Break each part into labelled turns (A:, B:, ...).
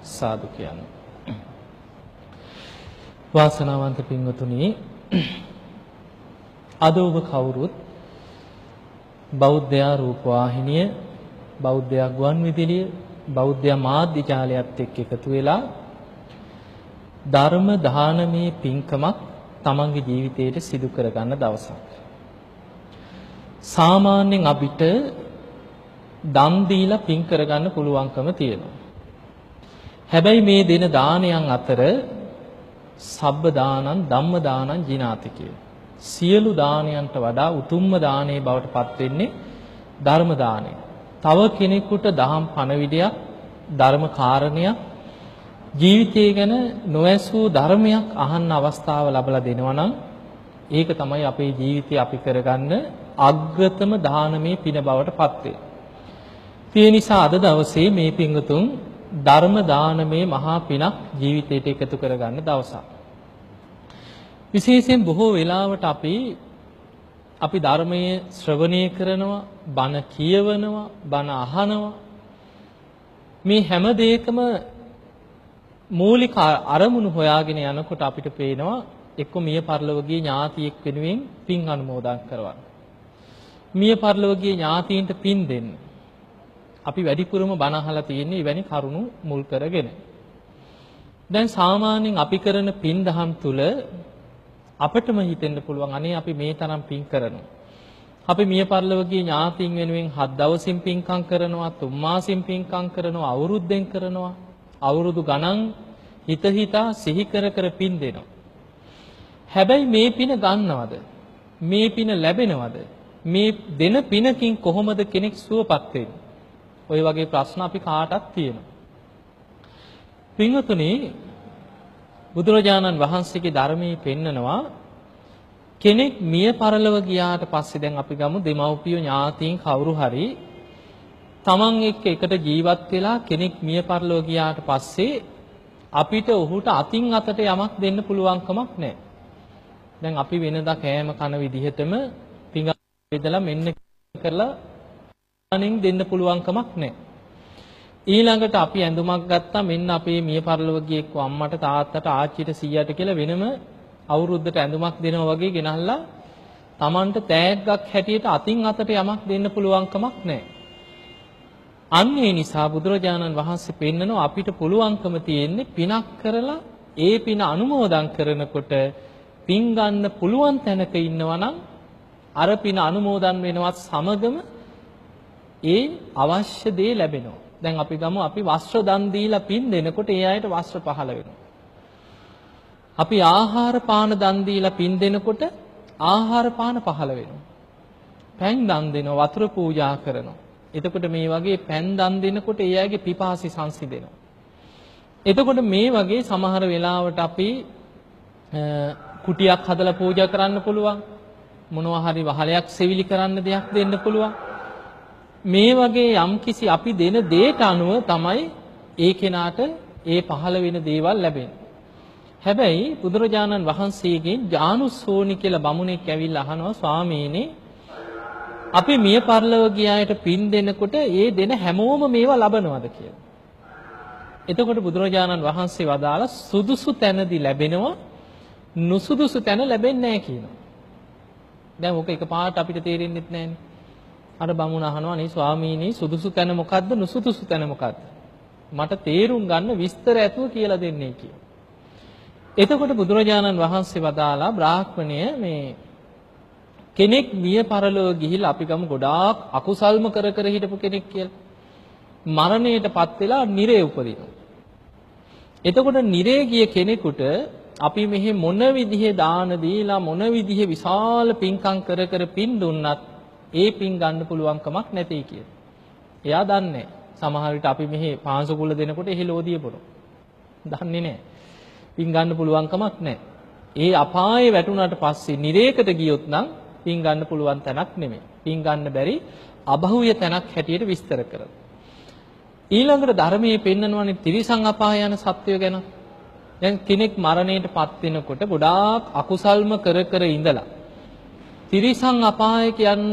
A: සාදු කියන්නේ. වාසනාවන්ත පින්වතුනි, අද ඔබ කවුරුත් බෞද්ධ රූපවාහිනිය, බෞද්ධ ගුවන් විදුලිය, බෞද්ධ මාධ්‍ය ජාලයත් එක්ක එකතු වෙලා ධර්ම දානමේ පින්කමක් තමන්ගේ ජීවිතයට සිදු කරගන්න දවසක්. සාමාන්‍යයෙන් අපිට දන් දීලා පින් කරගන්න පුළුවන්කම තියෙනවා. හැබැයි මේ දෙන දානයන් අතර සබ්බ දානං ධම්ම දානං ජිනාති කියන සියලු දානයන්ට වඩා උතුම්ම දානේ බවට පත් වෙන්නේ ධර්ම දානය. තව කෙනෙකුට දහම් පණවිඩයක්, ධර්ම කාරණයක්, ජීවිතය ගැන නොඇසූ ධර්මයක් අහන්න අවස්ථාව ලැබලා දෙනවා නම් ඒක තමයි අපේ ජීවිතය අපි කරගන්න අග්‍රතම දානමේ පින බවට පත් වෙන්නේ. ඒ නිසා අද දවසේ මේ පින්වතුන් ධර්ම දානමේ මහා පිනක් ජීවිතයට එකතු කරගන්න දවසක්. විශේෂයෙන් බොහෝ වෙලාවට අපි ධර්මයේ ශ්‍රවණය කරනවා, බණ කියවනවා, බණ අහනවා. මේ හැම දෙයකම මූලික අරමුණු හොයාගෙන යනකොට අපිට පේනවා එක්ක මිය පරලොවගේ ඥාතියෙක් වෙනුවෙන් පින් අනුමෝදන් කරවන්න. මිය පරලොවගේ ඥාතීන්ට පින් දෙන්න. අපි වැඩිපුරම බණ අහලා තියෙන්නේ එවැනි කරුණු මුල් කරගෙන. දැන් සාමාන්‍යයෙන් අපි කරන පින් දහම් තුල අපිටම හිතෙන්න පුළුවන් අනේ අපි මේ තරම් පින් කරනවා. අපි මිය පරලොවගේ ඥාතීන් වෙනුවෙන් 7 දවසින් පින්කම් කරනවා, 3 මාසින් පින්කම් කරනවා, අවුරුද්දෙන් කරනවා. අවුරුදු ගණන් හිතා සිහි කර පින් දෙනවා. හැබැයි මේ පින ගන්නවද? මේ පින ලැබෙනවද? මේ දෙන පිනකින් කොහොමද කෙනෙක් සුවපත් වෙන්නේ? ඔය වගේ ප්‍රශ්න අපි කාටත් තියෙනවා. පින්වතුනි, බුදුරජාණන් වහන්සේගේ ධර්මයේ පෙන්නනවා කෙනෙක් මිය පරලොව ගියාට පස්සේ දැන් අපි ගමු දෙමව්පියෝ ඥාතීන් කවුරු හරි තමන් එක්ක එකට ජීවත් වෙලා කෙනෙක් මිය පරලොව ගියාට පස්සේ අපිට ඔහුට අතින් අතට යමක් දෙන්න පුළුවන් කමක් නැහැ. දැන් අපි වෙනදා කෑම කන විදිහටම පිඟ බෙදලා මෙන්න කරලා අනින් දෙන්න පුළුවන් කමක් නැහැ. ඊළඟට අපි ඇඳුමක් ගත්තා මෙන්න අපේ මිය පරලොව ගියෙක් අම්මට තාත්තට ආච්චිට සීයාට කියලා වෙනම අවුරුද්දට ඇඳුමක් දෙනවා වගේ ගෙනල්ලා Tamanට තෑග්ගක් හැටියට අතින් අතට යමක් දෙන්න පුළුවන් කමක් නැහැ. අන්න ඒ නිසා බුදුරජාණන් වහන්සේ පෙන්නනවා අපිට පුළුවන්කම තියෙන්නේ පිනක් කරලා ඒ පින අනුමෝදන් කරනකොට පින් ගන්න පුළුවන් තැනක ඉන්නවා නම් අර පින අනුමෝදන් වෙනවත් සමගම ඒ අවශ්‍ය දේ ලැබෙනවා. දැන් අපි ගමු අපි වස්ත්‍ර දන් දීලා පින් දෙනකොට ඒ අයට වස්ත්‍ර පහළ වෙනවා. අපි ආහාර පාන දන් දීලා පින් දෙනකොට ආහාර පාන පහළ වෙනවා. පැන් දන් දෙනවා, වතුර පූජා කරනවා. එතකොට මේ වගේ පැන් දන් දෙනකොට ඒ අයගේ පිපාසි සංසිඳෙනවා. එතකොට මේ වගේ සමහර වෙලාවට අපි කුටියක් හදලා පූජා කරන්න පුළුවන්. මොනවා හරි වහලයක් සෙවිලි කරන්න දෙයක් දෙන්න පුළුවන්. මේ වගේ යම්කිසි අපි දෙන දේට අනුව තමයි ඒ කෙනාට ඒ පහළ වෙන දේවල් ලැබෙන්නේ. හැබැයි බුදුරජාණන් වහන්සේගෙන් ජානුස්සෝනි කියලා බමුණෙක් ඇවිල්ලා අහනවා ස්වාමීනි අපි මිය පරලොව ගියායට පින් දෙනකොට ඒ දෙන හැමෝම මේවා ලබනවද කියලා. එතකොට බුදුරජාණන් වහන්සේ වදාළ සුදුසු තැනදී ලැබෙනවා, නුසුදුසු තැන ලැබෙන්නේ නැහැ කියනවා. දැන් ඔක එකපාරට අපිට තේරෙන්නේ නැහැනේ. අර බමුණ අහනවා නේ ස්වාමීනි සුදුසු තැන මොකද්ද, නුසුදුසු තැන මොකද්ද? මට තේරුම් ගන්න විස්තර ඇතුව කියලා දෙන්නේ කියලා. එතකොට බුදුරජාණන් වහන්සේ වදාලා බ්‍රාහ්මණය මේ කෙනෙක් මිය පරලොව ගිහිල්ලා අපි ගමු ගොඩාක් අකුසල්ම කර හිටපු කෙනෙක් කියලා. මරණයටපත් වෙලා නිරේ උපදිනවා. එතකොට නිරේ ගිය කෙනෙකුට අපි මෙහි මොන විදිහේ දාන දීලා මොන විදිහේ විශාල පින්කම් කර පින් දුන්නත් ඒ පින් ගන්න පුළුවන් කමක් නැtei කියලා. එයා දන්නේ සමහර විට අපි මෙහි පාංශකුල දෙනකොට එහි ලෝදිය බොනවා. දන්නේ නැහැ. පින් ගන්න පුළුවන් කමක් නැහැ. ඒ අපායේ වැටුණාට පස්සේ නිරේකට ගියොත් නම් පින් ගන්න පුළුවන් තැනක් නෙමෙයි. පින් ගන්න බැරි අභෞවිය තැනක් හැටියට විස්තර කරනවා. ඊළඟට ධර්මයේ පෙන්නනවානේ තිරිසන් අපාය යන සත්වය ගැන. දැන් කෙනෙක් මරණයටපත් වෙනකොට ගොඩාක් අකුසල්ම කර ඉඳලා තිරිසන් අපාය කියන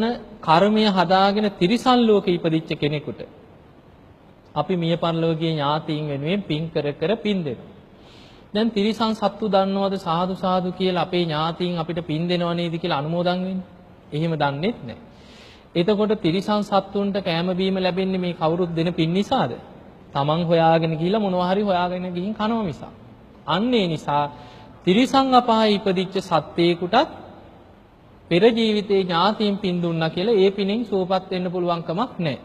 A: කර්මය හදාගෙන තිරිසන් ලෝකෙ ඉපදිච්ච කෙනෙකුට අපි මිය පරලෝකීය ඥාතීන් වෙනුවෙන් පින් කර කර පින් දෙනවා. දැන් තිරිසන් සත්තු දන්නවද සාදු සාදු කියලා අපේ ඥාතීන් අපිට පින් දෙනව නේද කියලා අනුමෝදන් වෙන්නේ? එහෙම දන්නේත් නැහැ. එතකොට තිරිසන් සත්තුන්ට කෑම බීම ලැබෙන්නේ මේ කවුරුත් දෙන පින් නිසාද? තමන් හොයාගෙන ගිහිල්ලා මොනවා හරි හොයාගෙන ගිහින් කනවා මිසක්. අන්න ඒ නිසා තිරිසන් අපායේ ඉපදිච්ච සත්වේකුටත් පෙර ජීවිතේ ඥාතීන් පින් දුන්නා කියලා ඒ පිනෙන් සුවපත් වෙන්න පුළුවන් කමක් නැහැ.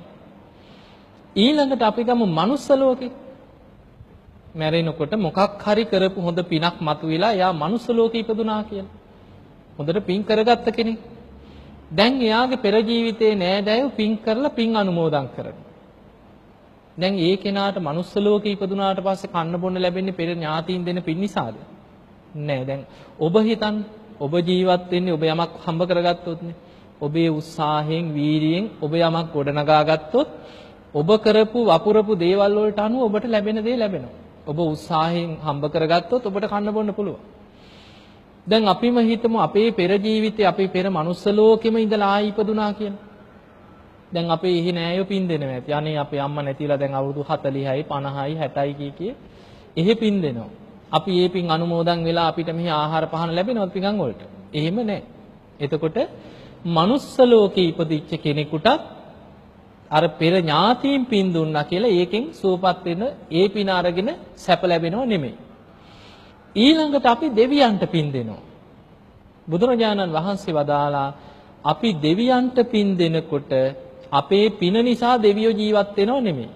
A: ඊළඟට අපි ගමු මනුස්ස ලෝකේ. මැරෙනකොට මොකක් හරි කරපු හොඳ පිනක් මතුවෙලා එයා මනුස්ස ලෝකේ ඉපදුනා කියලා. හොඳට පින් කරගත්ත කෙනෙක්. දැන් එයාගේ පෙර ජීවිතේ නෑදෑයෝ පින් කරලා පින් අනුමෝදන් කරනවා. දැන් ඒ කෙනාට මනුස්ස ලෝකේ ඉපදුනාට පස්සේ කන්න බොන්න ලැබෙන්නේ පෙර ඥාතීන් දෙන පින් නිසාද? නෑ. දැන් ඔබ හිතන්න ඔබ ජීවත් වෙන්නේ ඔබ යමක් හම්බ කරගත්තොත්නේ. ඔබේ උත්සාහයෙන් වීරියෙන් ඔබ යමක් ගොඩනගා ගත්තොත් ඔබ කරපු වපුරපු දේවල් වලට අනුව ඔබට ලැබෙන දේ ලැබෙනවා. ඔබ උත්සාහයෙන් හම්බ කරගත්තොත් ඔබට කන්න බොන්න පුළුවන්. දැන් අපිම හිතමු අපේ පෙර ජීවිතේ අපේ පෙර මනුස්ස ලෝකෙම ඉඳලා ආයි ඉපදුනා කියලා. දැන් අපේ ඉහි නෑයෝ පින් දෙනවා ඇති. අනේ අපේ අම්මා නැතිලා දැන් අවුරුදු 40යි 50යි 60යි කිය එහෙ පින් දෙනවා. අපි මේ පින් අනුමෝදන් වෙලා අපිට මෙහි ආහාර පහන ලැබෙනවද පිඟන් වලට? එහෙම නෑ. එතකොට මනුස්ස ලෝකේ ඉපදිච්ච කෙනෙකුට අර පෙර ඥාතීන් පින් දුන්නා කියලා ඒකෙන් සුවපත් වෙන ඒ පින අරගෙන සැප ලැබෙනව නෙමෙයි. ඊළඟට අපි දෙවියන්ට පින් දෙනවා. බුදුරජාණන් වහන්සේ වදාලා අපි දෙවියන්ට පින් දෙනකොට අපේ පින නිසා දෙවියෝ ජීවත් වෙනව නෙමෙයි.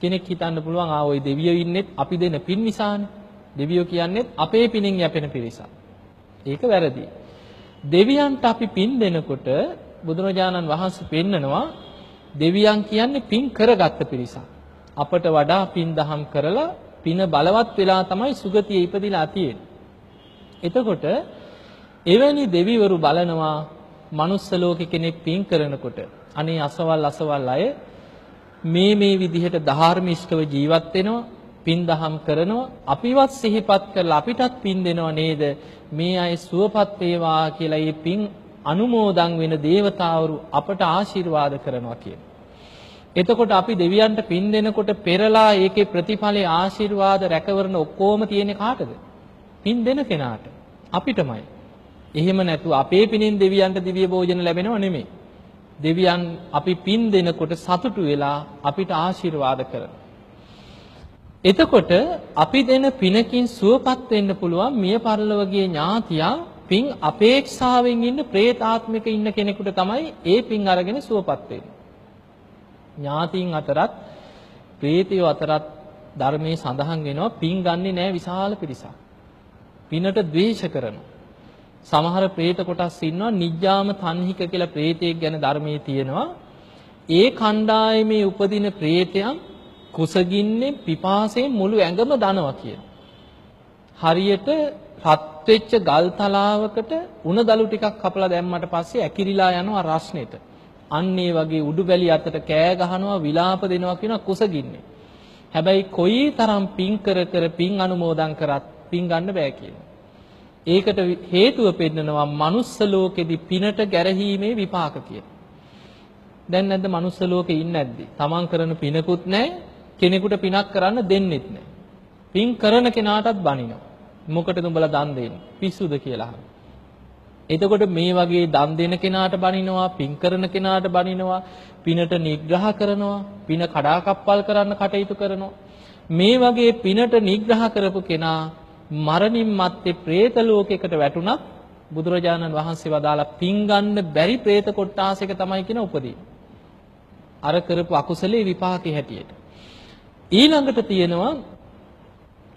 A: කෙනෙක් හිතන්න පුළුවන් ওই දෙවියෝ ඉන්නෙත් අපි දෙන පින් නිසානේ. දෙවියෝ කියන්නේත් අපේ පිනෙන් යැපෙන පිරිසක්. ඒක වැරදි. දෙවියන්ට අපි පින් දෙනකොට බුදුරජාණන් වහන්සේ පෙන්නනවා දෙවියන් කියන්නේ පින් කරගත්ත පිරිසක්. අපට වඩා පින් දහම් කරලා පින බලවත් වෙලා තමයි සුගතියේ ඉපදිලා තියෙන්නේ. එතකොට එවැනි දෙවිවරු බලනවා මනුස්ස ලෝකේ කෙනෙක් පින් කරනකොට අනේ අසවල් අය මේ විදිහට ධාර්මිෂ්ඨව ජීවත් වෙනවා පින් දහම් කරනවා අපිවත් සිහිපත් කරලා අපිටත් පින් දෙනව නේද මේ අය සුවපත් වේවා කියලා මේ පින් අනුමෝදන් වෙන දේවතාවරු අපට ආශිර්වාද කරනවා කියන. එතකොට අපි දෙවියන්ට පින් දෙනකොට පෙරලා ඒකේ ප්‍රතිඵලයේ ආශිර්වාද රැකවරණ ඔක්කොම තියෙන්නේ කාටද? පින් දෙන කෙනාට. අපිටමයි. එහෙම නැතුව අපේ පිනෙන් දෙවියන්ට දිව්‍ය භෝජන ලැබෙනව නෙමෙයි. දෙවියන් අපි පින් දෙනකොට සතුටු වෙලා අපිට ආශිර්වාද කරනවා. එතකොට අපි දෙන පිනකින් සුවපත් වෙන්න පුළුවන් මිය පරලොවගේ ඥාතියා පින් අපේක්ෂාවෙන් ඉන්න പ്രേතාත්මික ඉන්න කෙනෙකුට තමයි ඒ පින් අරගෙන සුවපත් වෙන්නේ. ඥාතීන් අතරත් പ്രേතයෝ අතරත් ධර්මයේ සඳහන් වෙනවා පින් ගන්නෙ නෑ විශාල පිරිසක්. පිනට ද්වේෂ කරනවා. සමහර പ്രേත කොටස් ඉන්නවා නිජ්ජාම තන්හික කියලා പ്രേතයෙක් ගැන ධර්මයේ තියෙනවා. ඒ කණ්ඩායමේ උපදින പ്രേතයන් කුසගින්නේ පිපාසයෙන් මුළු ඇඟම දනවා කියන. හරියට රත් වෙච්ච ගල් තලාවකට උණ දළු ටිකක් කපලා දැම්මට පස්සේ ඇකිරිලා යනවා රස්නෙට. අන්න ඒ වගේ උඩුබැලි අතට කෑ ගහනවා විලාප දෙනවා කියන කුසගින්නේ. හැබැයි කොයි තරම් පින් කර පින් අනුමෝදන් කරත් පින් ගන්න බෑ කියනවා. ඒකට හේතුව පෙන්නනවා මනුස්ස ලෝකෙදි පිනට ගැරහීමේ විපාක කියන. දැන් නැද්ද මනුස්ස ලෝකේ ඉන්නේ නැද්ද? තමන් කරන පිනකුත් නැහැ කෙනෙකුට පිනක් කරන්න දෙන්නෙත් නැහැ. පින් කරන කෙනාටත් බනිනවා. මොකටද උඹලා දන් දෙන්නේ? පිස්සුද කියලා. එතකොට මේ වගේ දන් දෙන කෙනාට බනිනවා, පින් කරන කෙනාට බනිනවා, පිනට නිග්‍රහ කරනවා, පින කඩාකප්පල් කරන්න කටයුතු කරනවා. මේ වගේ පිනට නිග්‍රහ කරපු කෙනා මරණින් මත්තේ പ്രേත ලෝකයකට වැටුණත් බුදුරජාණන් වහන්සේ වදාලා පින් ගන්න බැරි പ്രേත කොට්ටාසයක තමයි කියන උපදී. අර කරපු අකුසලේ විපාකේ හැටියට. ඊළඟට තියෙනවා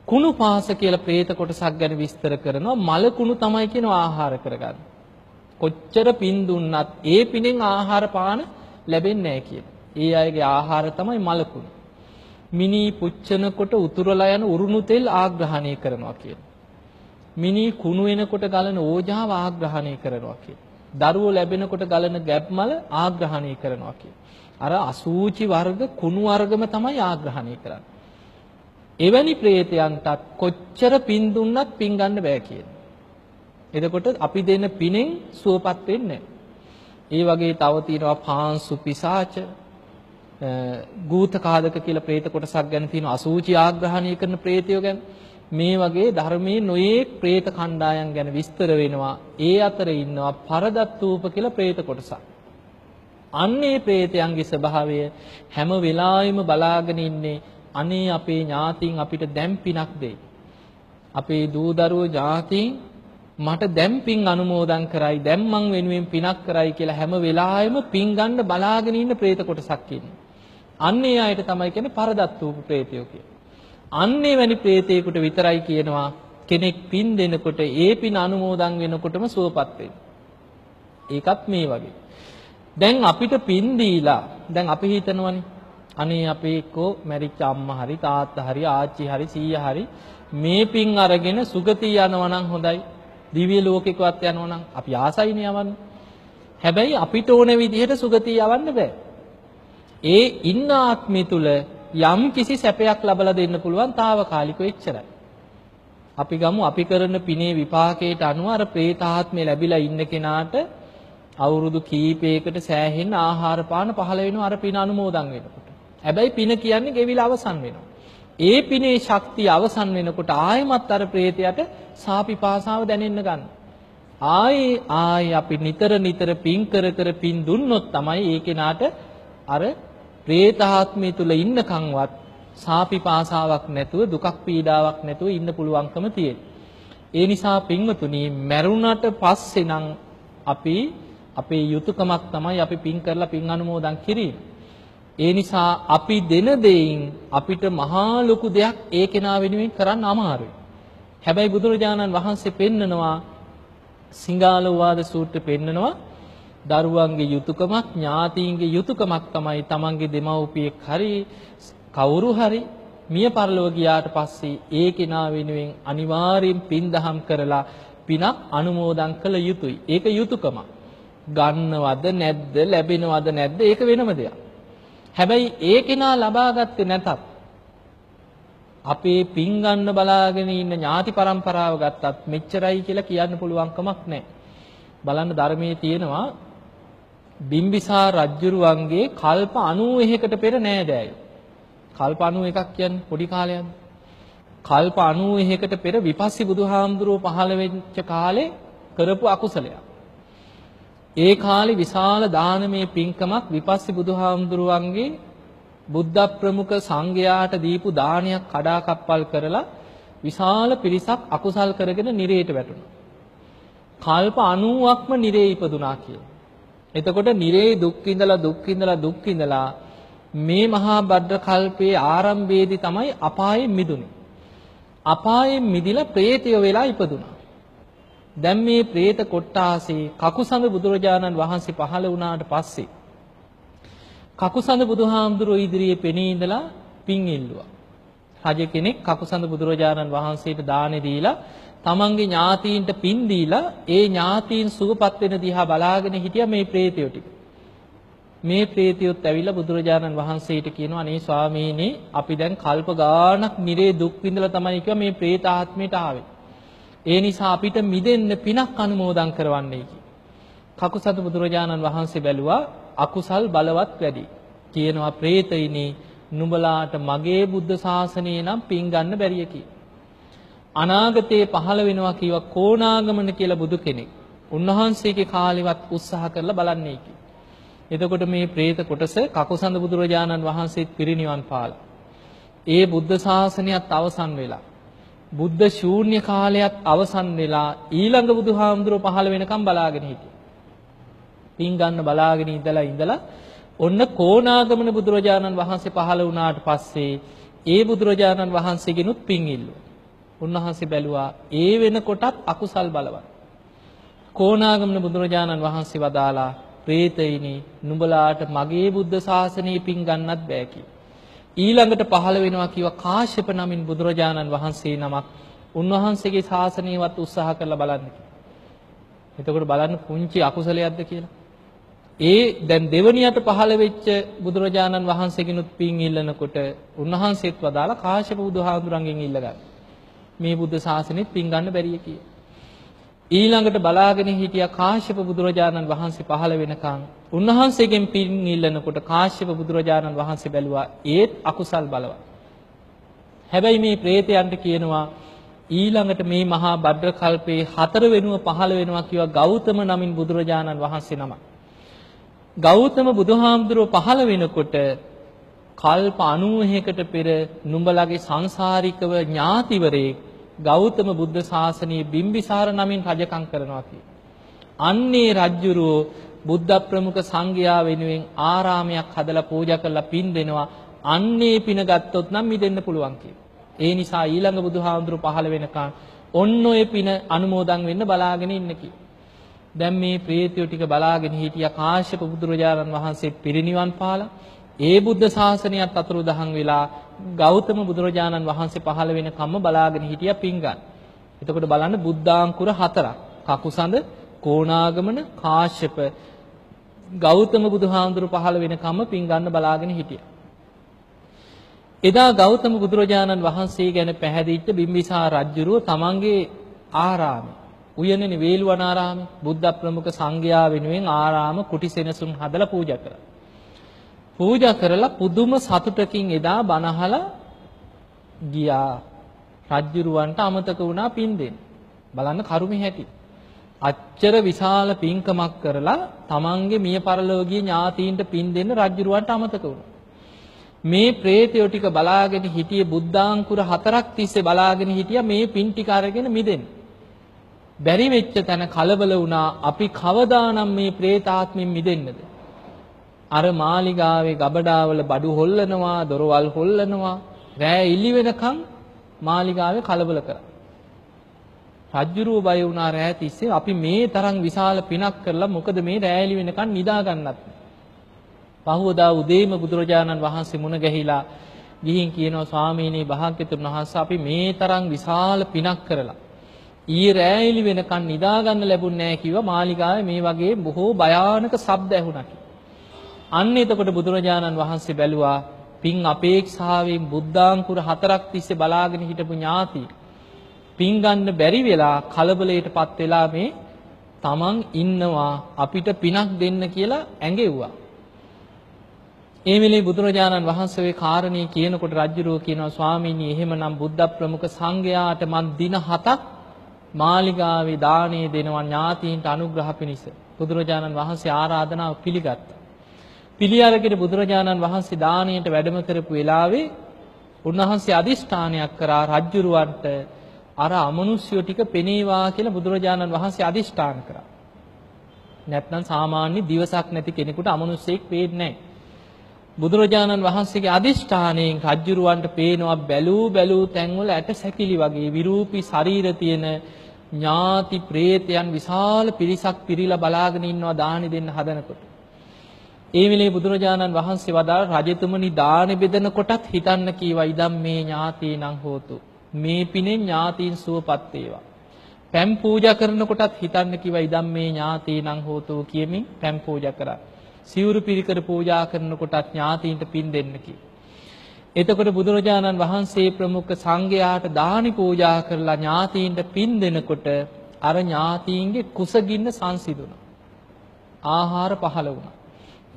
A: කුණු පාස කියලා പ്രേත කොටසක් ගැන විස්තර කරනවා මල කුණු තමයි කියන ආහාර කරගන්න. කොච්චර පින් දුන්නත් ඒ පිනෙන් ආහාර පාන ලැබෙන්නේ නැහැ කියන. ඒ අයගේ ආහාර තමයි මල කුණු. මිනි පුච්චනකොට උතුරලා යන උරුණු තෙල් ආග්‍රහණය කරනවා කියන. මිනි කුණු වෙනකොට ගලන ඕජාව ආග්‍රහණය කරනවා කියන. දරුවෝ ලැබෙනකොට ගලන ගැබ්මල ආග්‍රහණය කරනවා කියන. අර අසූචි වර්ග කුණු වර්ගම තමයි ආග්‍රහණය කරන්නේ. එවැනි പ്രേතයන්ටත් කොච්චර පින් දුන්නත් පින් ගන්න බෑ කියන. එතකොට අපි දෙන පිනෙන් සුවපත් වෙන්නේ. ඒ වගේ තව තියෙනවා පාංසු පිසාච. ගූතකාදක කියලා പ്രേත කොටසක් ගැන තියෙන අසූචි ආග්‍රහණය කරන പ്രേතයෝ ගැන මේ වගේ ධර්මයේ නොයේක් പ്രേත කණ්ඩායම් ගැන විස්තර වෙනවා. ඒ අතර ඉන්නවා පරදත්තූප කියලා പ്രേත කොටසක්. අන්නේ പ്രേතයන්ගේ ස්වභාවය හැම වෙලාවෙම බලාගෙන ඉන්නේ අනේ අපේ ඥාතීන් අපිට දැන් පිනක් දෙයි. අපේ දූ දරුවෝ ඥාතීන් මට දැන් පින් අනුමෝදන් කරයි දැන් මං වෙනුවෙන් පිනක් කරයි කියලා හැම වෙලාවෙම පින් ගන්න බලාගෙන ඉන්න പ്രേත කොටසක් ඉන්නේ. අන්නේ අයට තමයි කියන්නේ පරදත්තූප പ്രേතයෝ කියලා. අන්නේ වැනි പ്രേතයෙකුට විතරයි කියනවා කෙනෙක් පින් දෙනකොට ඒ පින් අනුමෝදන් වෙනකොටම සුවපත් වෙන්නේ. ඒකත් මේ වගේ. දැන් අපිට පින් දීලා දැන් අපි හිතනවනේ අනේ අපේ එක්කෝ මැරිච්ච අම්මා හරි තාත්තා හරි ආච්චි හරි සීයා හරි මේ පින් අරගෙන සුගතිය යනවා නම් හොඳයි. දිව්‍ය ලෝකෙකවත් යනවා නම් අපි ආසයිනේ යවන්න. හැබැයි අපිට ඕන විදිහට සුගතිය යවන්න බෑ. ඒ ඉන්න ආත්මය තුල යම් කිසි සැපයක් ලබලා දෙන්න පුළුවන් తాවකාලිකව එච්චරයි. අපි ගමු අපි කරන පිනේ විපාකයට අනුව අර പ്രേතාත්මය ලැබිලා ඉන්න කෙනාට අවුරුදු කීපයකට සෑහෙන ආහාර පාන පහළ වෙනවා අර පින අනුමෝදන් වෙනකොට. හැබැයි පින කියන්නේ ගෙවිලා අවසන් වෙනවා. ඒ පිනේ ශක්තිය අවසන් වෙනකොට ආයෙමත් අර പ്രേතයට සාපිපාසාව දැනෙන්න ගන්න. ආයේ අපි නිතර පින් කර පින් දුන්නොත් තමයි ඒ කෙනාට අර പ്രേතාත්මය තුල ඉන්නකන්වත් සාපිපාසාවක් නැතුව දුකක් පීඩාවක් නැතුව ඉන්න පුළුවන්කම තියෙනවා. ඒ නිසා පින්වතුනි මරුණට පස්සේ නම් අපි අපේ යුතුයකමක් තමයි අපි පින් කරලා පින් අනුමෝදන් කිරීම. ඒ නිසා අපි දෙන දෙයින් අපිට මහා ලොකු දෙයක් ඒ කෙනා වෙනුවෙන් කරන්න අමාරුයි. හැබැයි බුදුරජාණන් වහන්සේ පෙන්නනවා සිංහාලෝවාද සූත්‍රය පෙන්නනවා දරුවන්ගේ යුතුයකමක් ඥාතීන්ගේ යුතුයකමක් තමයි තමන්ගේ දෙමව්පියෙක් හරි කවුරු හරි මිය පරලොව ගියාට පස්සේ ඒ කෙනා වෙනුවෙන් අනිවාර්යෙන් පින් දහම් කරලා පිනක් අනුමෝදන් කළ යුතුයි. ඒක යුතුයකම. ගන්නවද නැද්ද ලැබෙනවද නැද්ද ඒක වෙනම දෙයක්. හැබැයි ඒ කෙනා ලබා ගත්තේ නැතත් අපේ පින් ගන්න බලාගෙන ඉන්න ඥාති પરම්පරාව ගත්තත් මෙච්චරයි කියලා කියන්න පුළුවන් කමක් නැහැ. බලන්න ධර්මයේ තියෙනවා බිම්බිසාර රජුරුවන්ගේ කල්ප 91කට පෙර නෑදෑයෝ. කල්ප 91ක් කියන්නේ පොඩි කාලයක්ද? කල්ප 91කට පෙර විපස්සී බුදුහාමුදුරුවෝ පහළ වෙච්ච කාලේ කරපු අකුසලයක්. ඒ කාලේ විශාල දානමය පින්කමක් විපස්සී බුදුහාමුදුරුවන්ගේ බුද්ධ ප්‍රමුඛ සංඝයාට දීපු දානයක් කඩාකප්පල් කරලා විශාල පිරිසක් අකුසල් කරගෙන නිරේට වැටුණා. කල්ප 90ක්ම නිරේ ඉපදුනා කියලා. එතකොට නිරේ දුක් විඳලා මේ මහා භද්‍ර කල්පයේ ආරම්භයේදී තමයි අපායෙන් මිදුනේ. අපායෙන් මිදිලා പ്രേතය වෙලා ඉපදුනා. දැන් මේ പ്രേත කොට්ටාසේ කකුසඳ බුදුරජාණන් වහන්සේ පහළ වුණාට පස්සේ කකුසඳ බුදුහාමුදුරුවෝ ඉදිරියේ පෙනී ඉඳලා පින් ඉල්ලුවා. රජ කෙනෙක් කකුසඳ බුදුරජාණන් වහන්සේට දානෙ දීලා තමන්ගේ ඥාතීන්ට පින් දීලා ඒ ඥාතීන් සුවපත් වෙන දිහා බලාගෙන හිටියා මේ പ്രേතයෝ ටික. මේ പ്രേතයොත් ඇවිල්ලා බුදුරජාණන් වහන්සේට කියනවා අනේ ස්වාමීනි අපි දැන් කල්ප ගාණක් නිරේ දුක් විඳලා තමයි කිව්වා මේ പ്രേත ආත්මයට ආවේ. ඒ නිසා අපිට මිදෙන්න පිනක් අනුමෝදන් කරවන්නයි කිව්වා. කකුසඳ බුදුරජාණන් වහන්සේ බැලුවා අකුසල් බලවත් වැඩි. කියනවා പ്രേතයිනි නුඹලාට මගේ බුද්ධ ශාසනය නම් පින් ගන්න බැරිය කියලා. අනාගතයේ පහළ වෙනවා කියවා කොණාගමන කියලා බුදු කෙනෙක්. උන්වහන්සේගේ කාලෙවත් උත්සාහ කරලා බලන්නේ කි. එතකොට මේ പ്രേත කොටස කකුසඳ බුදුරජාණන් වහන්සේත් පිරිනිවන් පාලා. ඒ බුද්ධ ශාසනයත් අවසන් වෙලා. බුද්ධ ශූන්‍ය කාලයත් අවසන් වෙලා ඊළඟ බුදුහාමුදුරුවෝ පහළ වෙනකම් බලාගෙන හිටියා. පින් ගන්න බලාගෙන ඉඳලා ඔන්න කොණාගමන බුදුරජාණන් වහන්සේ පහළ වුණාට පස්සේ ඒ බුදුරජාණන් වහන්සේගෙනුත් පින් ඉල්ලුවා. උන්වහන්සේ බැලුවා ඒ වෙනකොටත් අකුසල් බලවත්. කොණාගමන බුදුරජාණන් වහන්සේ වදාලා പ്രേතයිනි නුඹලාට මගේ බුද්ධ ශාසනයේ පින් ගන්නත් බෑ කියලා. ඊළඟට පහළ වෙනවා කිව්වා කාශ්‍යප නමින් බුදුරජාණන් වහන්සේ නමක්. උන්වහන්සේගේ ශාසනයවත් උත්සාහ කරලා බලන්න කිව්වා. එතකොට බලන්න පුංචි අකුසලයක්ද කියලා. ඒ දැන් දෙවණියට පහළ වෙච්ච බුදුරජාණන් වහන්සේගෙනුත් පින් ඉල්ලනකොට උන්වහන්සේත් වදාලා කාශ්‍යප බුදුහාඳුරන්ගෙන් ඉල්ලගන්න. මේ බුද්ධ ශාසනෙත් පින් ගන්න බැරිය කියලා. ඊළඟට බලාගෙන හිටියා කාශ්‍යප බුදුරජාණන් වහන්සේ පහළ වෙනකන්. උන්වහන්සේගෙන් පින් ඉල්ලනකොට කාශ්‍යප බුදුරජාණන් වහන්සේ බැලුවා ඒත් අකුසල් බලවත්. හැබැයි මේ ප්‍රේතයන්ට කියනවා ඊළඟට මේ මහා භද්‍ර කල්පයේ 4 වෙනුව පහළ වෙනවා කිව්වා ගෞතම නමින් බුදුරජාණන් වහන්සේ නම. ගෞතම බුදුහාමුදුරුව පහළ වෙනකොට කල්ප 90කට පෙර නුඹලගේ සංසාරිකව ඥාතිවරේ ගෞතම බුද්ධ ශාසනයේ බිම්බිසාර නමින් රජකම් කරනවා කියලා. අන්නේ රජුරෝ බුද්ධ ප්‍රමුඛ සංඝයා වෙනුවෙන් ආරාමයක් හදලා පූජා කරලා පින් දෙනවා. අන්නේ පින ගත්තොත් නම් මිදෙන්න පුළුවන් කියලා. ඒ නිසා ඊළඟ බුදුහාමුදුරුව පහළ වෙනකන් ඔන්න ඔය පින අනුමෝදන් වෙන්න බලාගෙන ඉන්න කියලා. දැන් මේ ප්‍රේතයෝ ටික බලාගෙන හිටියා කාශ්‍යප බුදුරජාණන් වහන්සේ පිරිනිවන් පාලා ඒ බුද්ධ ශාසනයත් අතුරුදහන් වෙලා ගෞතම බුදුරජාණන් වහන්සේ පහළ වෙන කම්ම බලාගෙන හිටියා පින් ගන්න. එතකොට බලන්න බුද්ධාංකුර 4ක්. කකුසඳ, කොණාගමන, කාශ්‍යප ගෞතම බුදුහාමුදුරුව පහළ වෙන කම්ම පින් ගන්න බලාගෙන හිටියා. එදා ගෞතම බුදුරජාණන් වහන්සේ ගැන පැහැදිච්ච බිම්බිසාර රජුරුව තමන්ගේ ආරාමේ උයනනේ වේළුවනාරාමේ බුද්ධ ප්‍රමුඛ සංඝයා වෙනුවෙන් ආරාම කුටි සෙනසුන් හදලා පූජා කරා. පූජා කරලා පුදුම සතුටකින් එදා බණහලා ගියා. රජුරුවන්ට අමතක වුණා පින් දෙන්න. බලන්න කරුමේ හැටි. අච්චර විශාල පින්කමක් කරලා තමන්ගේ මිය පරලෝකීය ඥාතීන්ට පින් දෙන්න රජුරුවන්ට අමතක වුණා. මේ ප්‍රේතයෝ ටික බලාගෙන හිටියේ බුද්ධාංකුර 4ක් තිස්සේ බලාගෙන හිටියා මේ පින් ටික අරගෙන මිදෙන්න. බැරි වෙච්ච තැන කලබල වුණා අපි කවදානම් මේ ප්‍රේතාත්මෙන් මිදෙන්නද? අර මාලිගාවේ ගබඩාවල බඩු හොල්ලනවා, දොරවල් හොල්ලනවා. රෑ ඉලි වෙනකන් මාලිගාවේ කලබල කරා. රජුරුව බය වුණා රෑ තිස්සේ අපි මේ තරම් විශාල පිනක් කරලා මොකද මේ රෑ ඉලි වෙනකන් නිදා ගන්නත්. පහවදා උදේම බුදුරජාණන් වහන්සේ මුණ ගැහිලා ගිහින් කියනවා ස්වාමීනි භාග්‍යතුන් වහන්සේ අපි මේ තරම් විශාල පිනක් කරලා ඊයේ රෑ ඉලි වෙනකන් නිදා ගන්න ලැබුණ නැහැ කිව්වා මාලිගාවේ මේ වගේ බොහෝ භයානක ශබ්ද ඇහුණා කියලා. අන්න එතකොට බුදුරජාණන් වහන්සේ බැලුවා පින් අපේක්ෂාවෙන් බුද්ධාංකුර 4ක් තිස්සේ බලාගෙන හිටපු ඥාති පින් ගන්න බැරි වෙලා කලබලයටපත් වෙලා මේ තමන් ඉන්නවා අපිට පිනක් දෙන්න කියලා ඇඟෙව්වා. ඒ වෙලේ බුදුරජාණන් වහන්සේ ඒ කාරණේ කියනකොට රජුරෝ කියනවා ස්වාමීනි එහෙමනම් බුද්ධ ප්‍රමුඛ සංඝයාට මන් දින 7ක් මාලිගාවේ දානේ දෙනවා ඥාතීන්ට අනුග්‍රහ පිණිස. බුදුරජාණන් වහන්සේ ආරාධනාව පිළිගත්තා. පිළිඅරගෙන බුදුරජාණන් වහන්සේ දාණයට වැඩම කරපු වෙලාවේ උන්වහන්සේ අදිෂ්ඨානයක් කරා රජුරවන්ට අර අමනුෂ්‍යෝ ටික පෙනේවා කියලා බුදුරජාණන් වහන්සේ අදිෂ්ඨාන කරා. නැත්නම් සාමාන්‍ය දිවසක් නැති කෙනෙකුට අමනුෂ්‍යෙක් පේන්නේ නැහැ. බුදුරජාණන් වහන්සේගේ අදිෂ්ඨානයෙන් රජුරවන්ට පේනවා බැලූ තැන්වල ඇට සැකිලි වගේ විරූපී ශරීර තියෙන ඥාති ප්‍රේතයන් විශාල පිරිසක් පිරීලා බලාගෙන ඉන්නවා දානි දෙන්න හදනකොට. ඒ වෙලේ බුදුරජාණන් වහන්සේ වදාළ රජතුමනි දානි බෙදන කොටත් හිතන්න කීවා ඉදම් මේ ඥාතීනං හෝතු. මේ පිනෙන් ඥාතීන් සුවපත් වේවා. පැම් පූජා කරන කොටත් හිතන්න කීවා ඉදම් මේ ඥාතීනං හෝතු කියමින් පැම් පූජා කරා. සිවුරු පිරිකර පූජා කරනකොටත් ඥාතීන්ට පින් දෙන්න කිව්වා. එතකොට බුදුරජාණන් වහන්සේ ප්‍රමුඛ සංඝයාට දානි පූජා කරලා ඥාතීන්ට පින් දෙනකොට අර ඥාතීන්ගේ කුසගින්න සංසිඳුණා. ආහාර පහළ වුණා.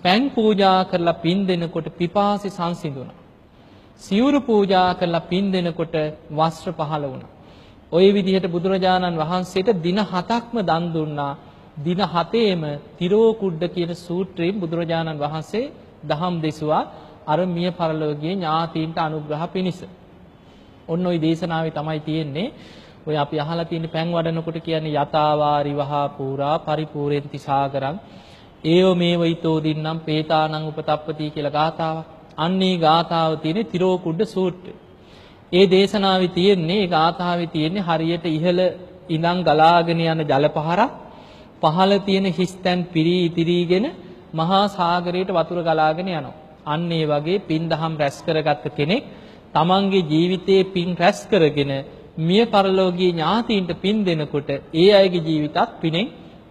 A: පැන් පූජා කරලා පින් දෙනකොට පිපාසි සංසිඳුණා. සිවුරු පූජා කරලා පින් දෙනකොට වස්ත්‍ර පහළ වුණා. ওই විදිහට බුදුරජාණන් වහන්සේට දින 7ක්ම දන් දුන්නා. දින 7ේම තිරෝකුඩ්ඩ කියන සූත්‍රයෙන් බුදුරජාණන් වහන්සේ දහම් දෙසුවා අර මිය පරලෝකීය ඥාතීන්ට අනුග්‍රහ පිණිස. ඔන්න ওই දේශනාවේ තමයි තියෙන්නේ ඔය අපි අහලා තියෙන පැන් වඩනකොට කියන්නේ යතාවාරි වහා පූරා පරිපූර්ෙන්ති සාගරං ඒව මේව ඊතෝ දින්නම් පේතානං උපතප්පති කියලා ගාථාවක්. අන්නේ ගාථාව තියෙන්නේ තිරෝකුඩ්ඩ සූත්‍රය. ඒ දේශනාවේ තියෙන්නේ ඒ ගාථාවේ තියෙන්නේ හරියට ඉහළ ඉඳන් ගලාගෙන යන ජල පහරක් පහළ තියෙන හිස්තැන් පිරී ඉතිරීගෙන මහා සාගරයට වතුර ගලාගෙන යනවා. අන්න ඒ වගේ පින් දහම් රැස් කරගත්ත කෙනෙක් තමන්ගේ ජීවිතයේ පින් රැස් කරගෙන මිය පරලෝකීය ඥාතීන්ට පින් දෙනකොට ඒ අයගේ ජීවිතත් පිනෙන්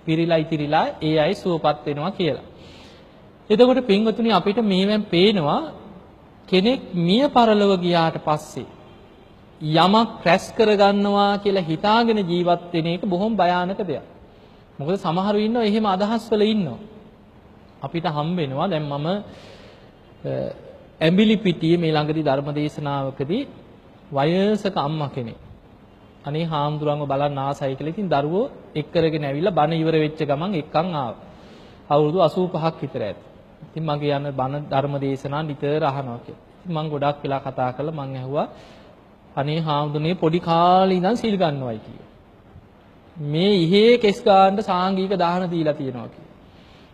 A: පිරීලා ඉතිරිලා ඒ අය සුවපත් වෙනවා කියලා. එතකොට පින්වතුනි අපිට මේවෙන් පේනවා කෙනෙක් මිය පරලොව ගියාට පස්සේ යමක් රැස් කරගන්නවා කියලා හිතාගෙන ජීවත් වෙන එක බොහොම භයානක දෙයක්. මොකද සමහරු ඉන්නවා එහෙම අදහස් වල ඉන්නවා. අපිට හම්බ වෙනවා දැන් මම ඇඹිලි පිටියේ මේ ළඟදී ධර්ම දේශනාවකදී වයසක අම්මා කෙනෙක් අනේ හාමුදුරන්ව බලන්න ආසයි කියලා ඉතින් දරුවෝ එක් කරගෙන ඇවිල්ලා බණ ඉවර වෙච්ච ගමන් එක්කන් ආවා. අවුරුදු 85ක් විතර ඇති. ඉතින් මගේ යන බණ ධර්ම දේශනා නිතර අහනවා කියලා. ඉතින් මම ගොඩක් වෙලා කතා කරලා මම ඇහුවා අනේ හාමුදුරනේ පොඩි කාලේ ඉඳන් සීල් ගන්නවයි කියලා. මේ ඉහේ කෙස් ගන්න සාංගික දාන දීලා තියෙනවා කියලා.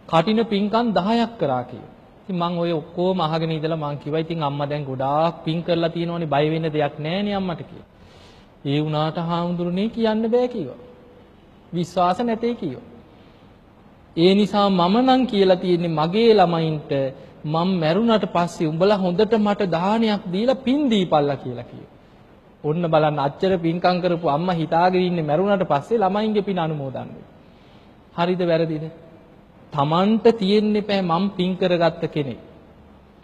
A: කටින පින්කම් 10ක් කරා කියලා. ඉතින් මම ඔය ඔක්කොම අහගෙන ඉඳලා මම කිව්වා ඉතින් අම්මා දැන් ගොඩාක් පින් කරලා තියෙනවනේ බය වෙන්න දෙයක් නැහැ නේ අම්මට කියලා. ඒ වුණාට හාමුදුරනේ කියන්න බෑ කිව්වා. විශ්වාස නැtei කිව්වා. ඒ නිසා මම නම් කියලා තියෙන්නේ මගේ ළමයින්ට මම මැරුණට පස්සේ උඹලා හොඳට මට දානයක් දීලා පින් දීපල්ලා කියලා කිව්වා. ඔන්න බලන්න අච්චර පින්කම් කරපු අම්මා හිතාගෙන ඉන්නේ මැරුණට පස්සේ ළමයින්ගේ පින් අනුමෝදන් වෙන්න. හරිද වැරදිද? Tamanට තියෙන්න එපා මම පින් කරගත්ත කෙනෙක්.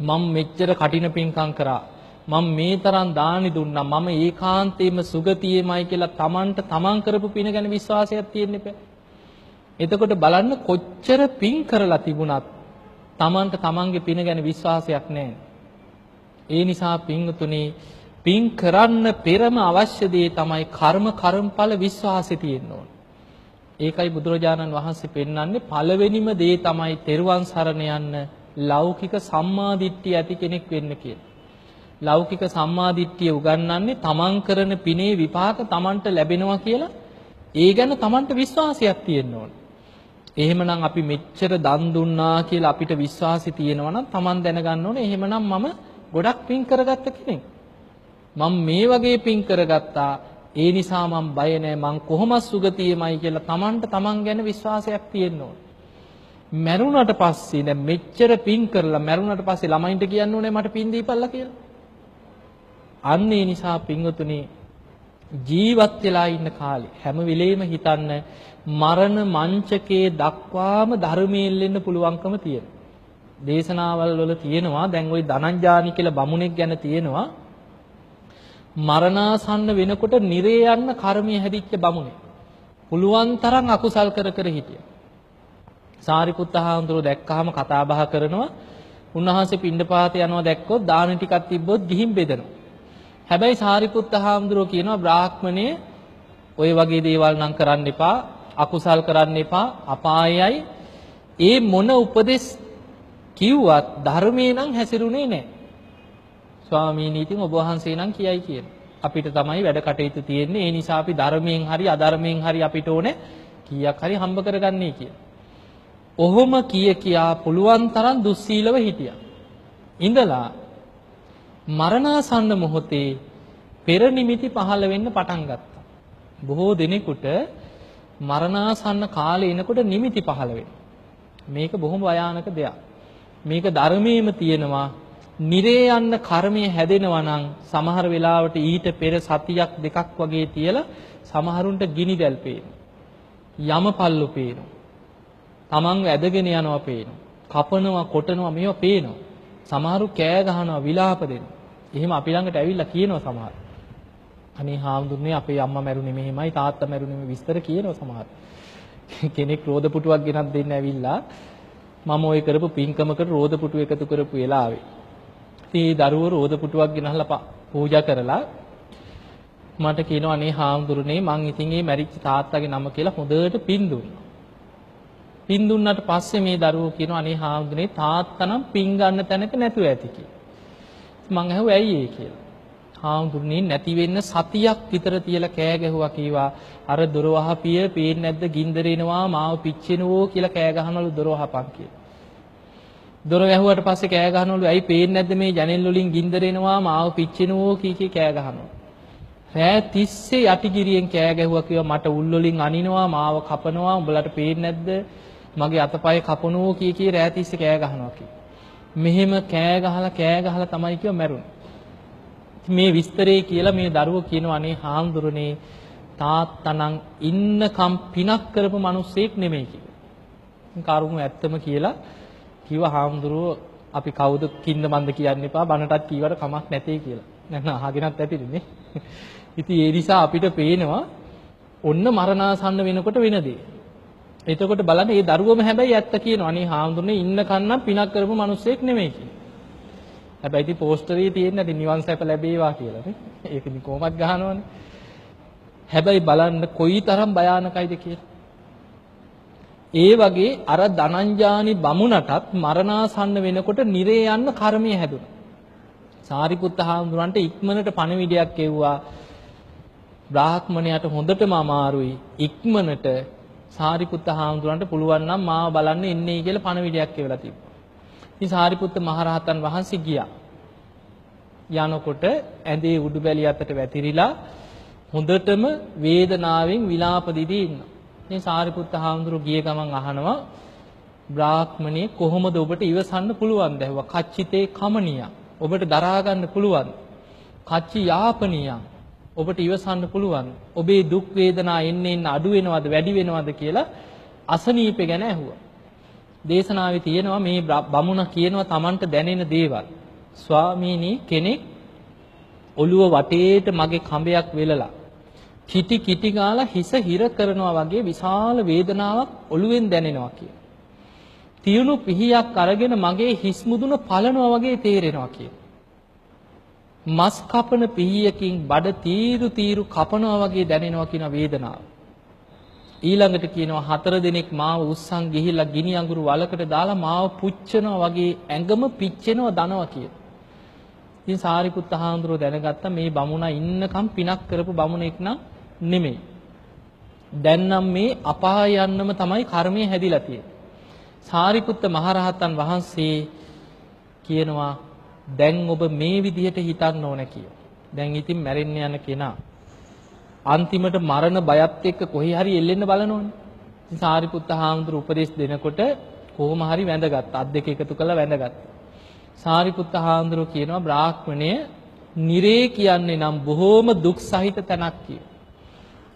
A: මම මෙච්චර කටින පින්කම් කරා. මම මේ තරම් දානි දුන්නා. මම ඒකාන්තයෙන්ම සුගතියමයි කියලා Tamanට Taman කරපු පින ගැන විශ්වාසයක් තියෙන්න එපා. එතකොට බලන්න කොච්චර පින් කරලා තිබුණත් Tamanට Tamanගේ පින ගැන විශ්වාසයක් නැහැ. ඒ නිසා පින්තුනේ පින් කරන්න පෙරම අවශ්‍ය දේ තමයි කර්මඵල විශ්වාසය තියෙන්න ඕන. ඒකයි බුදුරජාණන් වහන්සේ පෙන්වන්නේ පළවෙනිම දේ තමයි තෙරුවන් සරණ යන්න ලෞකික සම්මාදිට්ඨිය ඇති කෙනෙක් වෙන්න කියලා. ලෞකික සම්මාදිට්ඨිය උගන්වන්නේ තමන් කරන පිනේ විපාක තමන්ට ලැබෙනවා කියලා ඒ ගැන තමන්ට විශ්වාසයක් තියෙන්න ඕන. එහෙමනම් අපි මෙච්චර දන් දුන්නා කියලා අපිට විශ්වාසය තියෙනවා නම් තමන් දැනගන්න ඕනේ එහෙමනම් මම ගොඩක් පින් කරගත්ත කෙනෙක්. මම මේ වගේ පින් කරගත්තා. ඒ නිසා මම බය නැහැ. මං කොහොමද සුගතියමයි කියලා තමන්ට තමන් ගැන විශ්වාසයක් තියෙන්න ඕන. මැරුණට පස්සේ දැන් මෙච්චර පින් කරලා මැරුණට පස්සේ ළමයින්ට කියන්න ඕනේ මට පින් දීපල්ලා කියලා. අන්න ඒ නිසා පින්වතුනි ජීවත් වෙලා ඉන්න කාලේ හැම වෙලෙම හිතන්න මරණ මංචකයේ දක්වාම ධර්මයෙන් එන්න පුළුවන්කම තියෙනවා. දේශනාවල් වල තියෙනවා දැන් ওই ධනංජානි කියලා බමුණෙක් ගැන තියෙනවා මරණාසන්න වෙනකොට නිරේ යන්න කර්මයේ හැදිච්ච බමුණේ. පුළුවන් තරම් අකුසල් කර කර හිටියා. සාරිපුත්ත හාමුදුරුවෝ දැක්කහම කතා බහ කරනවා. උන්වහන්සේ පිණ්ඩපාත යනවා දැක්කොත් දාන ටිකක් තිබ්බොත් ගිහින් බෙදනවා. හැබැයි සාරිපුත්ත හාමුදුරුවෝ කියනවා බ්‍රාහ්මණයේ ඔය වගේ දේවල් නම් කරන්න එපා, අකුසල් කරන්න එපා, අපායයි. ඒ මොන උපදෙස් කිව්වත් ධර්මේ නම් හැසිරුනේ නැහැ. ස්වාමීනි ඉතින් ඔබ වහන්සේ නම් කියයි කියන. අපිට තමයි වැඩ කටයුතු තියෙන්නේ. ඒ නිසා අපි ධර්මයෙන් හරි අධර්මයෙන් හරි අපිට ඕනේ කීයක් හරි හම්බ කරගන්නේ කියලා. ඔහොම කියා පුළුවන් තරම් දුස්සීලව හිටියා. ඉඳලා මරණාසන්න මොහොතේ පෙර නිමිති පහළ වෙන්න පටන් ගත්තා. බොහෝ දිනෙකට මරණාසන්න කාලේ එනකොට නිමිති පහළ වෙනවා. මේක බොහොම භයානක දෙයක්. මේක ධර්මයේම තියෙනවා. නිරේ යන්න කර්මය හැදෙනවා නම් සමහර වෙලාවට ඊට පෙර සතියක් දෙකක් වගේ තියලා සමහරුන්ට ගිනි දැල් පේනවා. යමපල්ලු පේනවා. තමන්ව ඇදගෙන යනවා පේනවා. කපනවා කොටනවා මේවා පේනවා. සමහරු කෑ ගහනවා විලාප දෙනවා. එහෙම අපි ළඟට ඇවිල්ලා කියනවා සමහර. අනේ හාමුදුරනේ අපේ අම්මා මැරුණේ මෙහෙමයි තාත්තා මැරුණේ මේ විස්තර කියනවා සමහර. කෙනෙක් රෝද පුටුවක් ගෙනත් දෙන්න ඇවිල්ලා මම ওই කරපු පින්කමකට රෝද පුටු එකතු කරපු වෙලාවේ ඉතින් දරුවෝ රෝද පුටුවක් ගෙනහලා පූජා කරලා මට කියනවා අනේ හාමුදුරනේ මං ඉතින් මේ මැරිච්ච තාත්තගේ නම කියලා හොඳට පින් දුන්නා. පින් දුන්නාට පස්සේ මේ දරුවෝ කියනවා අනේ හාමුදුරනේ තාත්තා නම් පින් ගන්න තැනක නැතුව ඇති කියලා. මං අහුවා ඇයි ඒ කියලා. හාමුදුරනේ නැති වෙන්න සතියක් විතර තියලා කෑ ගැහුවා කීවා අර දොර වහපිය පේන්නේ නැද්ද ගින්දර එනවා මාව පිච්චෙනවෝ කියලා කෑ ගහනවලු දොර වහපන් කියලා. දොර වැහුවට පස්සේ කෑ ගහනවලු ඇයි පේන්නේ නැද්ද මේ ජනෙල් වලින් ගින්දර එනවා මාව පිච්චෙනවෝ කී කෑ ගහනවා. රෑ 30 යටිගිරියෙන් කෑ ගැහුවා කිව්වා මට උල් වලින් අනිනවා මාව කපනවා උඹලට පේන්නේ නැද්ද මගේ අතපය කපනවෝ කී රෑ 30 කෑ ගහනවා කී. මෙහෙම කෑ ගහලා තමයි කිව්ව මැරුණේ. මේ විස්තරේ කියලා මේ දරුවෝ කියනවා අනේ හාමුදුරනේ තාත්තනම් ඉන්නකම් පිනක් කරපු මිනිස්සෙක් නෙමෙයි කියලා. කරුණු ඇත්තම කියලා කිව්වා හාමුදුරුවෝ අපි කවුද කින්න මන්ද කියන්න එපා බනටත් කීවට කමක් නැtei කියලා. නැත්නම් අහගෙනත් ඇතිනේ. ඉතින් ඒ නිසා අපිට පේනවා ඔන්න මරණාසන්න වෙනකොට වෙන දේ. එතකොට බලන්න මේ දරුවම හැබැයි ඇත්ත කියනවා. අනේ හාමුදුරනේ ඉන්න කන්නම් පිනක් කරපු මිනිස්සෙක් නෙමෙයි කියලා. හැබැයි ඉතින් පෝස්ටරේ තියෙන්නේ නැති නිවන් සැප ලැබේවා කියලා නේ. ඒක ඉතින් කොහොමත් ගහනවනේ. හැබැයි බලන්න කොයිතරම් භයානකයිද කියලා. ඒ වගේ අර ධනංජානි බමුණටත් මරණාසන්න වෙනකොට නිරේ යන්න කර්මය හැදුණා. සාරිපුත්ත හාමුදුරන්ට ඉක්මනට පණිවිඩයක් එව්වා. බ්‍රාහ්මණයාට හොඳටම අමාරුයි. ඉක්මනට සාරිපුත්ත හාමුදුරන්ට පුළුවන් නම් මාව බලන්න එන්නේ කියලා පණිවිඩයක් එවලා තිබ්බා. ඉතින් සාරිපුත්ත මහරහතන් වහන්සේ ගියා. යනකොට ඇඳේ උඩුබැලිය අතට වැතිරිලා හොඳටම වේදනාවෙන් විලාප දිදී ඉන්නවා. ඉතින් සාරිපුත්ත හාමුදුරුවෝ ගිය ගමන් අහනවා බ්‍රාහ්මණේ කොහොමද ඔබට ඉවසන්න පුළුවන් දැහුවා. කච්චිතේ කමනිය. ඔබට දරා ගන්න පුළුවන්. කච්චි යාපනිය. ඔබට ඉවසන්න පුළුවන්. ඔබේ දුක් වේදනා එන්න අඩු වෙනවද වැඩි වෙනවද කියලා අසනීපේ ගැන ඇහුවා. දේශනාවේ තියෙනවා මේ බමුණ කියනවා Tamanට දැනෙන දේවල්. ස්වාමීනි කෙනෙක් ඔළුව වටේට මගේ කඹයක් වෙලලා කිටි කිටි ගාලා හිස හිර කරනවා වගේ විශාල වේදනාවක් ඔළුවෙන් දැනෙනවා කිය. තියුණු පිහියක් අරගෙන මගේ හිස් මුදුන පලනවා වගේ තේරෙනවා කිය. මස් කපන පිහියකින් බඩ තීරු තීරු කපනවා වගේ දැනෙනවා කියන වේදනාව. ඊළඟට කියනවා 4 දිනක් මාව උස්සන් ගිහිල්ලා ගිනි අඟුරු වලකට දාලා මාව පුච්චනවා වගේ ඇඟම පිච්චෙනවා දනවා කිය. ඉතින් සාරිපුත්ත හාමුදුරුවෝ දැනගත්තා මේ බමුණා ඉන්නකම් පිනක් කරපු බමුණෙක් නම් නෙමෙයි. දැන් නම් මේ අපාය යන්නම තමයි කර්මය හැදිලා තියෙන්නේ. සාරිපුත්ත මහරහතන් වහන්සේ කියනවා දැන් ඔබ මේ විදිහට හිතන්න ඕන කියලා. දැන් ඉතින් මැරෙන්න යන කෙනා අන්තිමට මරණ බයත් එක්ක කොහේ හරි එල්ලෙන්න බලනෝනේ. ඉතින් සාරිපුත්ත හාමුදුරුවෝ උපදේශ දෙනකොට කොහොම හරි වැඳගත්තා. අත් දෙක එකතු කරලා වැඳගත්තා. සාරිපුත්ත හාමුදුරුවෝ කියනවා බ්‍රාහ්මණය නිරේ කියන්නේ නම් බොහෝම දුක් සහිත තැනක් කිය.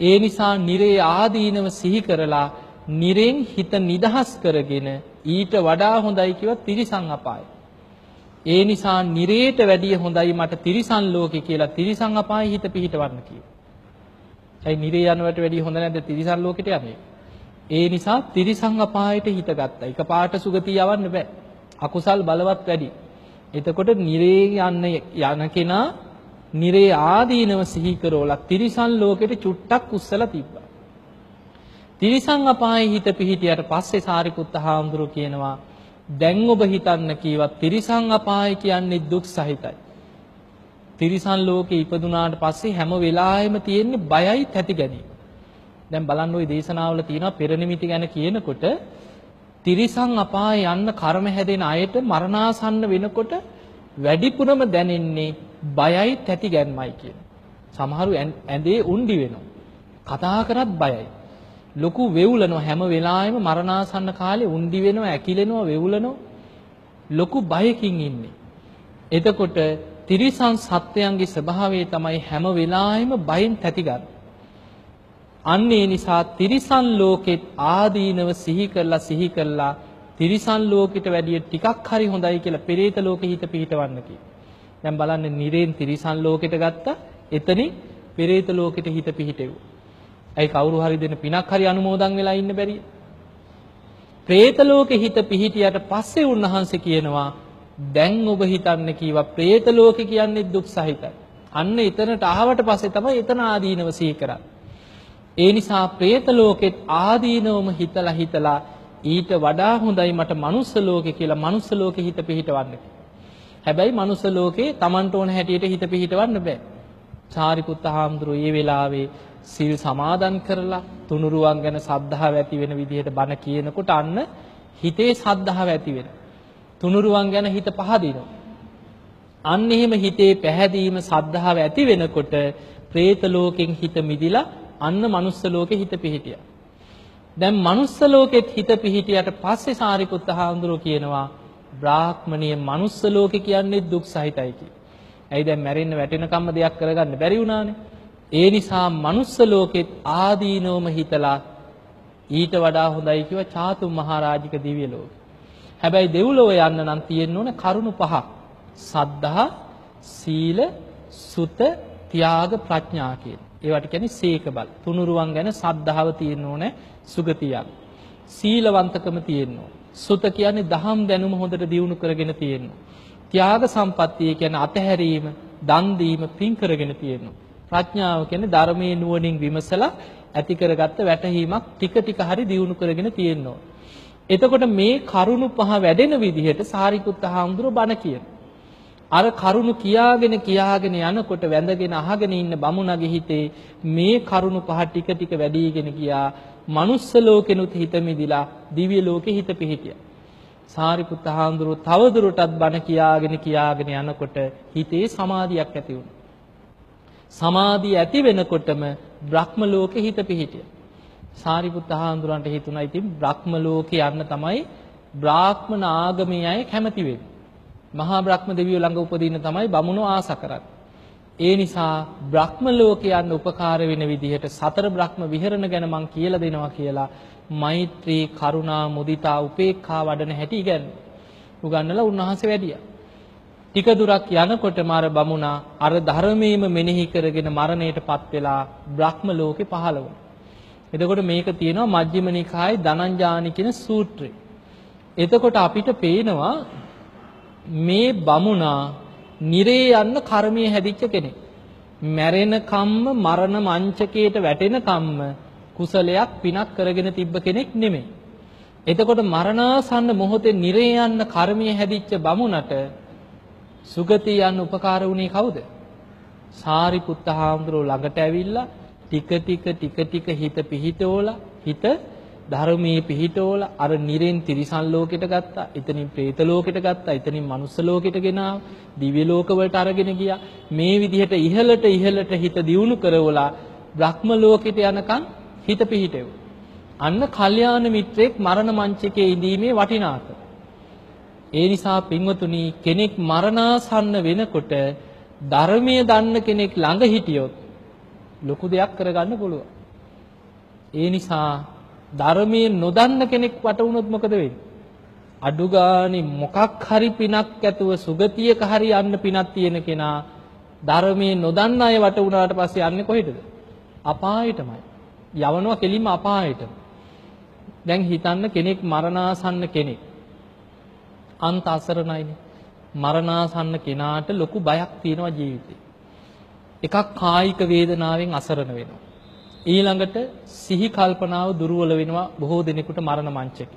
A: ඒ නිසා නිරේ ආදීනව සිහි කරලා නිරෙන් හිත නිදහස් කරගෙන ඊට වඩා හොඳයි කිව්ව තිරිසන් අපාය. ඒ නිසා නිරේට වැඩිය හොඳයි මට තිරිසන් ලෝකේ කියලා තිරිසන් අපායේ හිත පිහිටවන්න කිව්වා. ඒ නිරේ යනවට වැඩිය හොඳ නැද්ද තිරිසන් ලෝකෙට යන්නේ? ඒ නිසා තිරිසන් අපායට හිත ගත්තා. එකපාරට සුගතිය යවන්න බෑ. අකුසල් බලවත් වැඩි. එතකොට නිරේ යන කෙනා නිරේ ආදීනව සිහි කරවලා තිරිසන් ලෝකෙට චුට්ටක් උස්සලා තිබ්බා. තිරිසන් අපායේ හිත පිහිටියට පස්සේ සාරිපුත්ත හාමුදුරුවෝ කියනවා දැන් ඔබ හිතන්න කීවා තිරිසන් අපාය කියන්නේ දුක් සහිතයි. තිරිසන් ලෝකේ ඉපදුනාට පස්සේ හැම වෙලාවෙම තියෙන්නේ බයයි තැති ගැනීම. දැන් බලන්න ওই දේශනාවල තියෙනවා පෙර නිමිති ගැන කියනකොට තිරිසන් අපායේ යන්න කර්ම හැදෙන අයට මරණාසන්න වෙනකොට වැඩිපුරම දැනෙන්නේ බයයි තැති ගැන්මයි කියන. සමහරු ඇඳේ උණ්ඩි වෙනවා. කතා කරත් බයයි. ලොකු වෙවුලනවා හැම වෙලාවෙම මරණාසන්න කාලේ උණ්ඩි වෙනවා, ඇකිලෙනවා, වෙවුලනවා. ලොකු බයකින් ඉන්නේ. එතකොට තිරිසන් සත්වයන්ගේ ස්වභාවය තමයි හැම වෙලාවෙම බයෙන් තැති ගන්න. අන්න ඒ නිසා තිරිසන් ලෝකෙත් ආදීනව සිහි කරලා තිරිසන් ලෝකෙට වැඩිය ටිකක් හරි හොඳයි කියලා පෙරේත ලෝකෙ හිත පිහිටවන්න කිව්වා. දැන් බලන්න නිරේන් තිරිසන් ලෝකෙට ගත්තා. එතනින් පෙරේත ලෝකෙට හිත පිහිටෙව්වා. ඇයි කවුරු හරි දෙන පිනක් හරි අනුමෝදන් වෙලා ඉන්න බැරිය? പ്രേත ලෝකෙ හිත පිහිටියට පස්සේ උන්වහන්සේ කියනවා දැන් ඔබ හිතන්න කීවා പ്രേත ලෝකෙ කියන්නේ දුක් සහිතයි. අන්න එතනට ආවට පස්සේ තමයි එතන ආදීනව සිහි කරන්නේ. ඒ නිසා പ്രേත ලෝකෙත් ආදීනවම හිතලා ඊට වඩා හොඳයි මට මනුස්ස ලෝකෙ කියලා මනුස්ස ලෝකෙ හිත පිහිටවන්න. හැබැයි මනුස්ස ලෝකේ Tamanට ඕන හැටියට හිත පිහිටවන්න බෑ. සාරිපුත්ත හාමුදුරුවෝ මේ වෙලාවේ සිල් සමාදන් කරලා තුනුරුවන් ගැන සද්ධාව ඇති වෙන විදිහට බණ කියනකොට අන්න හිතේ සද්ධාව ඇති වෙනවා. තුනුරුවන් ගැන හිත පහදිනවා. අන්න එහෙම හිතේ පැහැදීම සද්ධාව ඇති වෙනකොට പ്രേත ලෝකෙන් හිත මිදිලා අන්න මනුස්ස ලෝකෙ හිත පිහිටියා. දැන් මනුස්ස ලෝකෙත් හිත පිහිටියට පස්සේ සාරිපුත්ත හාමුදුරුවෝ කියනවා බ්‍රාහ්මණීය මනුස්ස ලෝකෙ කියන්නේ දුක් සහිතයි කියලා. ඇයි දැන් මැරෙන්න වැටෙනකම්ම දෙයක් කරගන්න බැරි වුණානේ. ඒ නිසා මනුස්ස ලෝකෙත් ආදීනවම හිතලා ඊට වඩා හොඳයි කිව්ව චාතු මහරජික දිව්‍ය ලෝකෙ. හැබැයි දෙව්ලොව යන්න නම් තියෙන්න ඕන කරුණු පහක්. සද්ධා, සීල, සුත, ත්‍යාග, ප්‍රඥා කියන. ඒවට කියන්නේ සීක බල. තුනුරුවන් ගැන සද්ධාව තියෙන්න ඕනේ සුගතියක්. සීලවන්තකම තියෙන්න ඕනේ. සුත කියන්නේ දහම් දැනුම හොඳට දියුණු කරගෙන තියෙන්න. ත්‍යාග සම්පත්තිය කියන්නේ අතහැරීම, දන් දීම, පින් කරගෙන තියෙන්න. ප්‍රඥාව කියන්නේ ධර්මයේ නුවණින් විමසලා ඇති කරගත්ත වැටහීමක් ටික ටික හරි දියුණු කරගෙන තියෙන්න ඕනේ. එතකොට මේ කරුණු පහ වැඩෙන විදිහට සාරිපුත්ත හාමුදුරුවෝ බණ කියන. අර කරුණු කියාගෙන යනකොට වැඳගෙන අහගෙන ඉන්න බමුණගේ හිතේ මේ කරුණු පහ ටික ටික වැඩිගෙන ගියා. මනුස්ස ලෝකෙනුත් හිත මිදිලා දිව්‍ය ලෝකෙ හිත පිහිටියා. සාරිපුත්ත හාමුදුරුවෝ තවදුරටත් බණ කියාගෙන යනකොට හිතේ සමාධියක් ඇති වුණා. සමාධිය ඇති වෙනකොටම බ්‍රහ්ම ලෝකෙ හිත පිහිටියා. සාරිපුත්ත හාමුදුරන්ට හිතුණා ඉතින් බ්‍රහ්ම ලෝකේ යන්න තමයි බ්‍රාහ්මණ ආගමේ අය කැමති වෙන්නේ. මහා බ්‍රහ්ම දෙවියෝ ළඟ උපදින්න තමයි බමුණෝ ආස කරන්නේ. ඒ නිසා බ්‍රහ්ම ලෝකේ යන්න උපකාර වෙන විදිහට සතර බ්‍රහ්ම විහරණ ගැන මං කියලා දෙනවා කියලා මෛත්‍රී, කරුණා, මුදිතා, උපේක්ඛා වඩන හැටි උගන්වලා උන්වහන්සේ වැඩියා. ටික දුරක් යනකොටම අර බමුණා අර ධර්මයේම මෙනෙහි කරගෙන මරණයටපත් වෙලා බ්‍රහ්ම ලෝකේ පහළ වුණා. එතකොට මේක තියෙනවා මජ්ක්‍ධිම නිකායේ ධනංජානි කියන සූත්‍රේ. එතකොට අපිට පේනවා මේ බමුණා නිරේ යන්න කර්මයේ හැදිච්ච කෙනෙක්. මැරෙන කම්ම මරණ මංචකයට වැටෙන කම්ම කුසලයක් පිනක් කරගෙන තිබ්බ කෙනෙක් නෙමෙයි. එතකොට මරණාසන්න මොහොතේ නිරේ යන්න කර්මයේ හැදිච්ච බමුණට සුගතිය යන්න උපකාර වුණේ කවුද? සාරිපුත්ත හාමුදුරුවෝ ළඟට ඇවිල්ලා ටික ටික හිත පිහිටෝලා හිත ධර්මයේ පිහිටෝලා අර නිරෙන් තිරිසන් ලෝකෙට ගත්තා. එතනින් പ്രേත ලෝකෙට ගත්තා. එතනින් මනුස්ස ලෝකෙට ගෙනාවා. දිව්‍ය ලෝක වලට අරගෙන ගියා. මේ විදිහට ඉහළට හිත දියුණු කරවලා බ්‍රහ්ම ලෝකෙට යනකම් හිත පිහිටෙව්වා. අන්න කල්යාණ මිත්‍රෙක් මරණ මංචකයේ ඉඳීමේ වටිනාකම. ඒ නිසා පින්වතුනි කෙනෙක් මරණාසන්න වෙනකොට ධර්මයේ දන්න කෙනෙක් ළඟ හිටියොත් ලොකු දෙයක් කරගන්න පුළුවන්. ඒ නිසා ධර්මයේ නොදන්න කෙනෙක් වට වුණොත් මොකද වෙන්නේ? අඩු ගානේ මොකක් හරි පිනක් ඇතුව සුගතියක හරි යන්න පිනක් තියෙන කෙනා ධර්මයේ නොදන්න අය වට වුණාට පස්සේ යන්නේ කොහෙටද? අපායටමයි. යවනවා කෙලින්ම අපායට. දැන් හිතන්න කෙනෙක් මරණාසන්න කෙනෙක්. අන්ත අසරණයිනේ. මරණාසන්න කෙනාට ලොකු බයක් තියෙනවා ජීවිතේ. එකක් කායික වේදනාවෙන් අසරණ වෙනවා. ඊළඟට සිහි කල්පනාව දුර්වල වෙනවා බොහෝ දිනෙකට මරණ මංචකේ.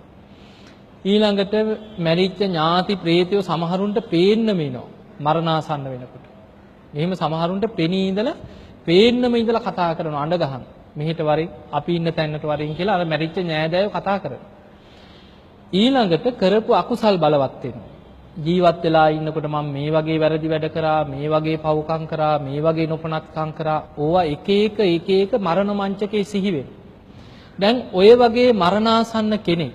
A: ඊළඟට මැරිච්ච ඥාති ප්‍රේතයෝ සමහරුන්ට පේන්නම එනවා මරණාසන්න වෙනකොට. එහෙම සමහරුන්ට පෙනී ඉඳලා පේන්නම ඉඳලා කතා කරනවා අඬ ගහන. මෙහෙට වරින් අපි ඉන්න තැනට වරින් කියලා අර මැරිච්ච ඥායදයෝ කතා කරනවා. ඊළඟට කරපු අකුසල් බලවත් වෙනවා. ජීවත් වෙලා ඉන්නකොට මම මේ වගේ වැරදි වැඩ කරා, මේ වගේ පව්කම් කරා, මේ වගේ නොපනත්කම් කරා. ඕවා එක එක මරණ මංචකේ සිහි වෙනවා. දැන් ඔය වගේ මරණාසන්න කෙනෙක්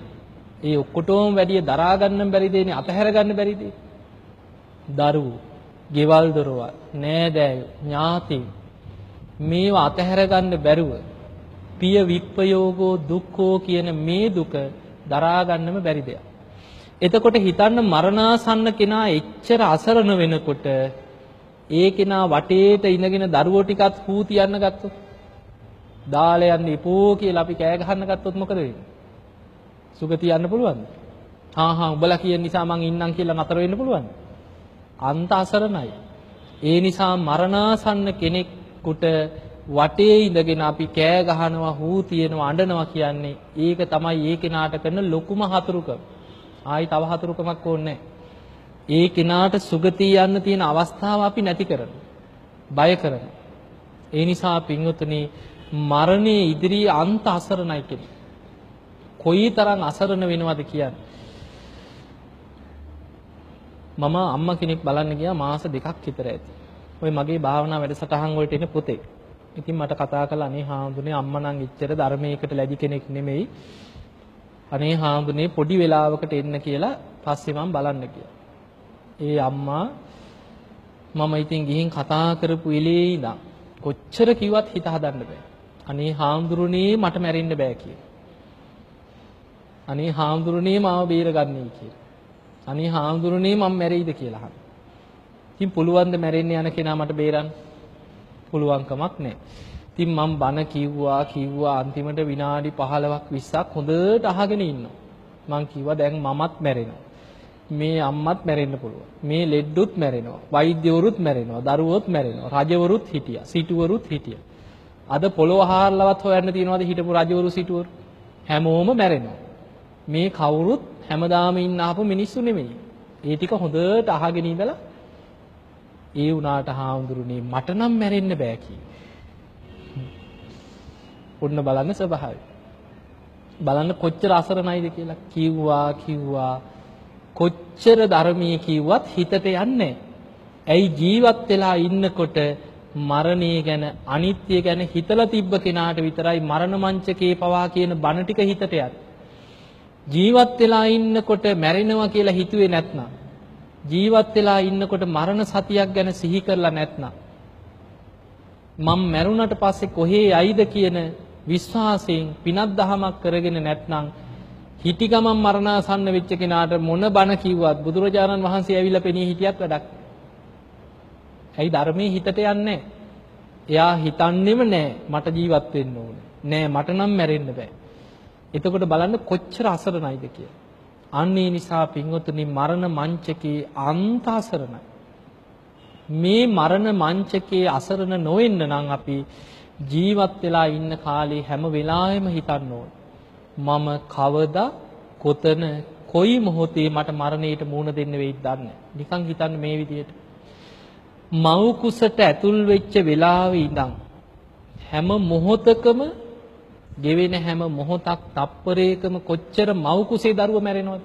A: ඒ ඔක්කොටම වැඩිය දරා ගන්න බැරි දෙන්නේ අතහැර ගන්න බැරි දෙන්නේ. දරුවෝ, ගෙවල් දොරවල්, නෑදෑයෝ, ඥාතීන් මේවා අතහැර ගන්න බැරුව පිය විප්පයෝගෝ දුක්ඛෝ කියන මේ දුක දරා ගන්නම බැරි දෙයක්. එතකොට හිතන්න මරණාසන්න කෙනා එච්චර අසරණ වෙනකොට ඒ කෙනා වටේට ඉඳගෙන දරුවෝ ටිකත් හූ තියන්න ගත්තොත් දාලා යන්න ඉපෝ කියලා අපි කෑ ගහන්න ගත්තොත් මොකද වෙන්නේ? සුගතිය යන්න පුළුවන්ද? උඹලා කියන නිසා මං ඉන්නම් කියලා නතර වෙන්න පුළුවන්ද? අන්ත අසරණයි. ඒ නිසා මරණාසන්න කෙනෙකුට වටේ ඉඳගෙන අපි කෑ ගහනවා, හූ තියනවා, අඬනවා කියන්නේ ඒක තමයි ඒ කෙනාට කරන ලොකුම හතුරුකම. ආයි තව හතුරුකමක් ඕනේ ඒ කෙනාට සුගතිය යන්න තියෙන අවස්ථාව අපි නැති කරනවා. බය කරනවා. ඒ නිසා පින්වතුනි මරණයේ ඉදිරියේ අන්ත අසරණයි කෙනෙක්. කොයිතරම් අසරණ වෙනවද කියන්නේ. මම අම්මා කෙනෙක් බලන්න ගියා මාස 2ක් විතර ඇති. ඔය මගේ භාවනා වැඩසටහන් වලට එන පුතේ. ඉතින් මට කතා කළා අනේ හාමුදුරනේ අම්මා නම් ඉච්චර ධර්මයකට ලැබි කෙනෙක් නෙමෙයි. අනේ හාමුදුරනේ පොඩි වෙලාවකට එන්න කියලා පස්සේ මම බලන්න ගියා. ඒ අම්මා මම ඉතින් ගිහින් කතා කරපු ඉලේ ඉඳන් කොච්චර කිව්වත් හිත හදන්න බෑ. අනේ හාමුදුරනේ මට මැරෙන්න බෑ කියලා. අනේ හාමුදුරනේ මාව බේරගන්නයි කියලා. අනේ හාමුදුරනේ මම මැරෙයිද කියලා අහනවා. ඉතින් පුළුවන් ද මැරෙන්න යන කෙනා මට බේරන්න? පුළුවන් කමක් නැහැ. ඉතින් මම බණ කිව්වා අන්තිමට විනාඩි 15ක් 20ක් හොඳට අහගෙන ඉන්නවා. මං කිව්වා දැන් මමත් මැරෙනවා. මේ අම්මත් මැරෙන්න පුළුවන්. මේ ලෙඩ්ඩුත් මැරෙනවා. වෛද්‍යවරුත් මැරෙනවා. දරුවොත් මැරෙනවා. රජවරුත් හිටියා. සිටුවරුත් හිටියා. අද පොළොව හාරලවත් හොයන්න තියනවාද හිටපු රජවරු සිටුවරු? හැමෝම මැරෙනවා. මේ කවුරුත් හැමදාම ඉන්න ආපු මිනිස්සු නෙමෙයි. ඒ ටික හොඳට අහගෙන ඉඳලා ඒ වුණාට හාමුදුරනේ මට නම් මැරෙන්න බෑ කී. ඔන්න බලන්න ස්වභාවය. බලන්න කොච්චර අසරණයිද කියලා කිව්වා කොච්චර ධර්මයේ කිව්වත් හිතට යන්නේ. ඇයි ජීවත් වෙලා ඉන්නකොට මරණය ගැන අනිත්‍ය ගැන හිතලා තිබ්බ කෙනාට විතරයි මරණ මංචකේ පවා කියන බණ ටික හිතට යන්නේ. ජීවත් වෙලා ඉන්නකොට මැරෙනවා කියලා හිතුවේ නැත්නම් ජීවත් වෙලා ඉන්නකොට මරණ සතියක් ගැන සිහි කරලා නැත්නම් මම මැරුණට පස්සේ කොහේ යයිද කියන විශ්වාසයෙන් පිනක් දහමක් කරගෙන නැත්නම් හිටි ගමන් මරණාසන්න වෙච්ච කෙනාට මොන බණ කිව්වත් බුදුරජාණන් වහන්සේ ඇවිල්ලා පෙනී හිටියත් වැඩක්. ඇයි ධර්මයේ හිතට යන්නේ? එයා හිතන්නේම නෑ මට ජීවත් වෙන්න ඕනේ. නෑ මට නම් මැරෙන්න බෑ. එතකොට බලන්න කොච්චර අසරණයිද කියලා. අන්න ඒ නිසා පින්වතුනි මරණ මංචකේ අන්ත අසරණයි. මේ මරණ මංචකේ අසරණ නොවෙන්න නම් අපි ජීවත් වෙලා ඉන්න කාලේ හැම වෙලාවෙම හිතන්න ඕන. මම කවදා කොතන කොයි මොහොතේ මට මරණයට මුහුණ දෙන්න වෙයිද දන්නේ. නිකන් හිතන්න මේ විදිහට. මව් කුසට ඇතුල් වෙච්ච වෙලාවේ ඉඳන් හැම මොහොතකම ගෙවෙන හැම මොහොතක් තප්පරයකම කොච්චර මව් කුසේ දරුව මැරෙනවද?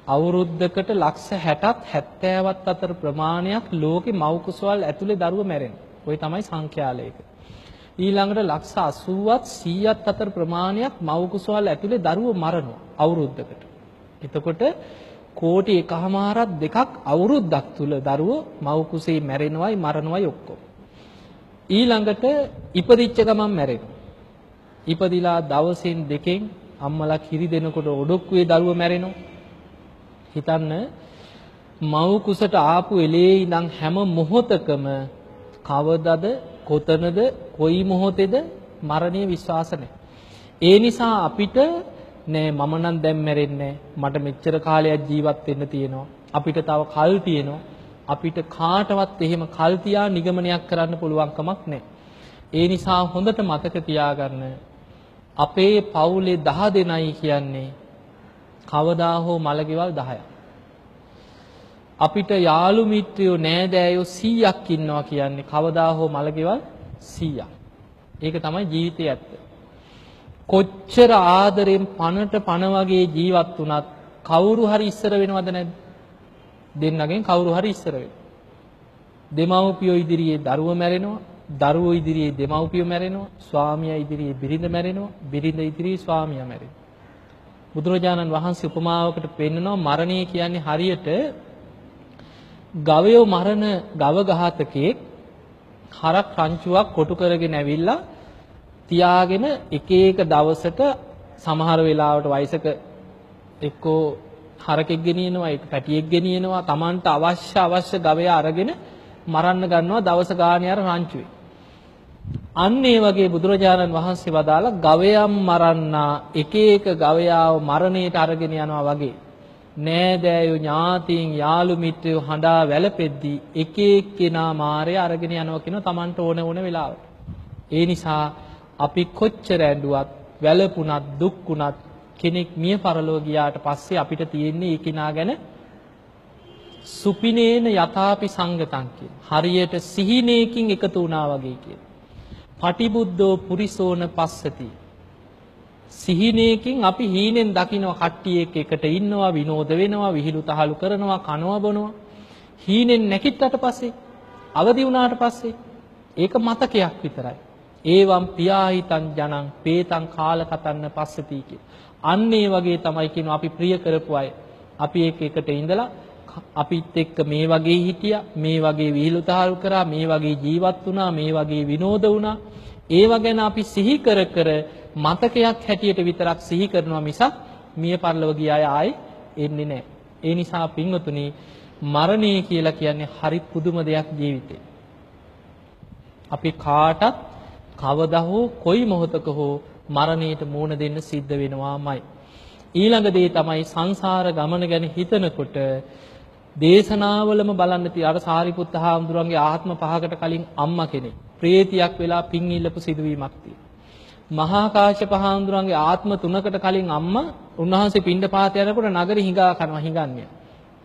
A: අවුරුද්දකට ලක්ෂ 60ත් 70ත් අතර ප්‍රමාණයක් ලෝකේ මව් කුසවල් ඇතුලේ දරුව මැරෙනවා. ওই තමයි සංඛ්‍යාලයක. ඊළඟට ලක්ෂ 80ත් 100ත් අතර ප්‍රමාණයක් මව් කුසවල් ඇතුලේ දරුව මරනවා අවුරුද්දකට. එතකොට කෝටි 1.5ක් දෙකක් අවුරුද්දක් තුල දරුවෝ මව් කුසේ මැරෙනවයි මරනවයි ඔක්කොම. ඊළඟට ඉපදිච්ච ගමන් මැරෙනවා. ඉපදිලා දවසෙන් දෙකෙන් අම්මලා කිරි දෙනකොට ඔඩොක්කුවේ දරුව මැරෙනවා. හිතන්න මව් කුසට ආපු එලේ ඉඳන් හැම මොහොතකම කවදද කොතනද කොයි මොහොතේද මරණය විශ්වාස නැහැ. ඒ නිසා අපිට නෑ මම නම් දැන් මැරෙන්නේ මට මෙච්චර කාලයක් ජීවත් වෙන්න තියෙනවා. අපිට තව කල් තියෙනවා. අපිට කාටවත් එහෙම කල් තියා නිගමනයක් කරන්න පුළුවන් කමක් නැහැ. ඒ නිසා හොඳට මතක තියාගන්න අපේ පවුලේ 10 දෙනයි කියන්නේ කවදා හෝ මළගෙවල් 10ක්. අපිට යාළු මිත්‍රයෝ නෑදෑයෝ 100ක් ඉන්නවා කියන්නේ කවදා හෝ මළගෙවල් 100ක්. ඒක තමයි ජීවිතයේ ඇත්ත. කොච්චර ආදරෙන් පණට පණ වගේ ජීවත් වුණත් කවුරු හරි ඉස්සර වෙනවද නැද්ද? දෙන්නගෙන් කවුරු හරි ඉස්සර වෙනවා. දෙමව්පියෝ ඉදිරියේ දරුවෝ මැරෙනවා. දරුවෝ ඉදිරියේ දෙමව්පියෝ මැරෙනවා. ස්වාමියා ඉදිරියේ බිරිඳ මැරෙනවා. බිරිඳ ඉදිරියේ ස්වාමියා මැරෙනවා. බුදුරජාණන් වහන්සේ උපමාවකට පෙන්නනවා මරණය කියන්නේ හරියට ගවයෝ මරණ ගව ඝාතකේ හරක් රංචුවක් කොටු කරගෙන ඇවිල්ලා තියාගෙන එක එක දවසට සමහර වෙලාවට වයසක එක්කෝ හරකෙක් ගෙනියනවා ඒක පැටියෙක් ගෙනියනවා Tamanට අවශ්‍ය ගවයා අරගෙන මරන්න ගන්නවා දවස ගානේ අර රංචුවේ. අන්න ඒ වගේ බුදුරජාණන් වහන්සේ වදාලා ගවයන් මරන්නා එක එක ගවයාව මරණයට අරගෙන යනවා වගේ නෑදෑයෝ ඥාතීන් යාළු මිත්‍රයෝ හඬා වැළපෙද්දී එක එක්කෙනා මාරය අරගෙන යනවා කියනවා Tamanට ඕන වෙලාවට. ඒ නිසා අපි කොච්චර ඇඬුවත් වැළපුණත් දුක්ුණත් කෙනෙක් මිය පරලෝ ගියාට පස්සේ අපිට තියෙන්නේ ඒ කෙනා ගැන සුපිනේන යථාපි සංගතං කියන. හරියට සිහිනයකින් එකතු වුණා වගේ කියන. පටිබුද්ධෝ පුරිසෝන පස්සති. සිහිනයකින් අපි හීනෙන් දකින්න කට්ටියෙක් එකට ඉන්නවා විනෝද වෙනවා විහිළු තහළු කරනවා කනවා බොනවා. හීනෙන් නැගිට්ටට පස්සේ අවදි වුණාට පස්සේ ඒක මතකයක් විතරයි. ඒවම් පියාහිතං ජනං පේතං කාලකතන්න පස්සති කිය. අන්න ඒ වගේ තමයි කියනවා අපි ප්‍රිය කරපු අය. අපි එකට ඉඳලා අපිත් එක්ක මේ වගේ හිටියා, මේ වගේ විහිළු තහළු කරා, මේ වගේ ජීවත් වුණා, මේ වගේ විනෝද වුණා. ඒව ගැන අපි සිහි කර මතකයක් හැටියට විතරක් සිහි කරනවා මිසක් මිය පරලොව ගිය අය ආයේ එන්නේ නැහැ. ඒ නිසා පින්වතුනි මරණය කියලා කියන්නේ හරි පුදුම දෙයක් ජීවිතේ. අපි කාටත් කවදා හෝ කොයි මොහොතක හෝ මරණයට මුහුණ දෙන්න සිද්ධ වෙනවාමයි. ඊළඟ දේ තමයි සංසාර ගමන ගැන හිතනකොට දේශනාවලම බලන්න තිය අර සාරිපුත්ත හාමුදුරන්ගේ ආත්ම පහකට කලින් අම්මා කෙනෙක් ප්‍රේතියක් වෙලා පින් ඉල්ලපු සිදුවීමක් තියෙනවා. මහා කාශ්‍යප හාමුදුරන්ගේ ආත්ම 3කට කලින් අම්මා උන්වහන්සේ පිණ්ඩපාත යනකොට නගරෙ හිඟා කනවා හිඟන්නේ.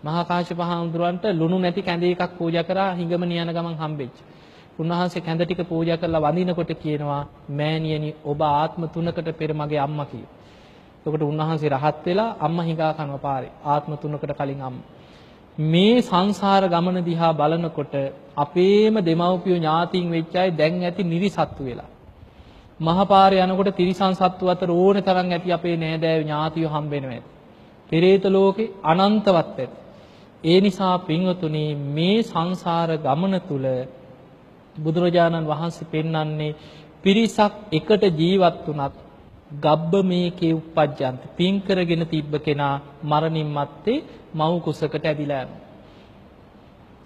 A: මහා කාශ්‍යප හාමුදුරන්ට ලුණු නැති කැඳේ එකක් පූජා කරා හිඟමන යන ගමන් හම්බෙච්ච. උන්වහන්සේ කැඳ ටික පූජා කරලා වඳිනකොට කියනවා මෑණියනි ඔබ ආත්ම 3කට පෙර මගේ අම්මා කියලා. එතකොට උන්වහන්සේ රහත් වෙලා අම්මා හිඟා කනවා පාරේ ආත්ම 3කට කලින් අම්මා. මේ සංසාර ගමන දිහා බලනකොට අපේම දෙමව්පියෝ ඥාතීන් වෙච්ච අය දැන් ඇති නිරිසත්තු වෙලා. මහපාරේ යනකොට තිරිසන් සත්තු අතර ඕනේ තරම් ඇති අපේ නෑදෑයෝ ඥාතියෝ හම්බෙනවා ඇති. පෙරේත ලෝකේ අනන්තවත් ඇති. ඒ නිසා පින්වතුනි මේ සංසාර ගමන තුල බුදුරජාණන් වහන්සේ පෙන්වන්නේ පිරිසක් එකට ජීවත් වුණත් ගබ්බ මේකේ උප්පජ්ජන්ත පින් කරගෙන තිබ්බ කෙනා මරණින් මත්තේ මව් කුසකට ඇදිලා යනවා.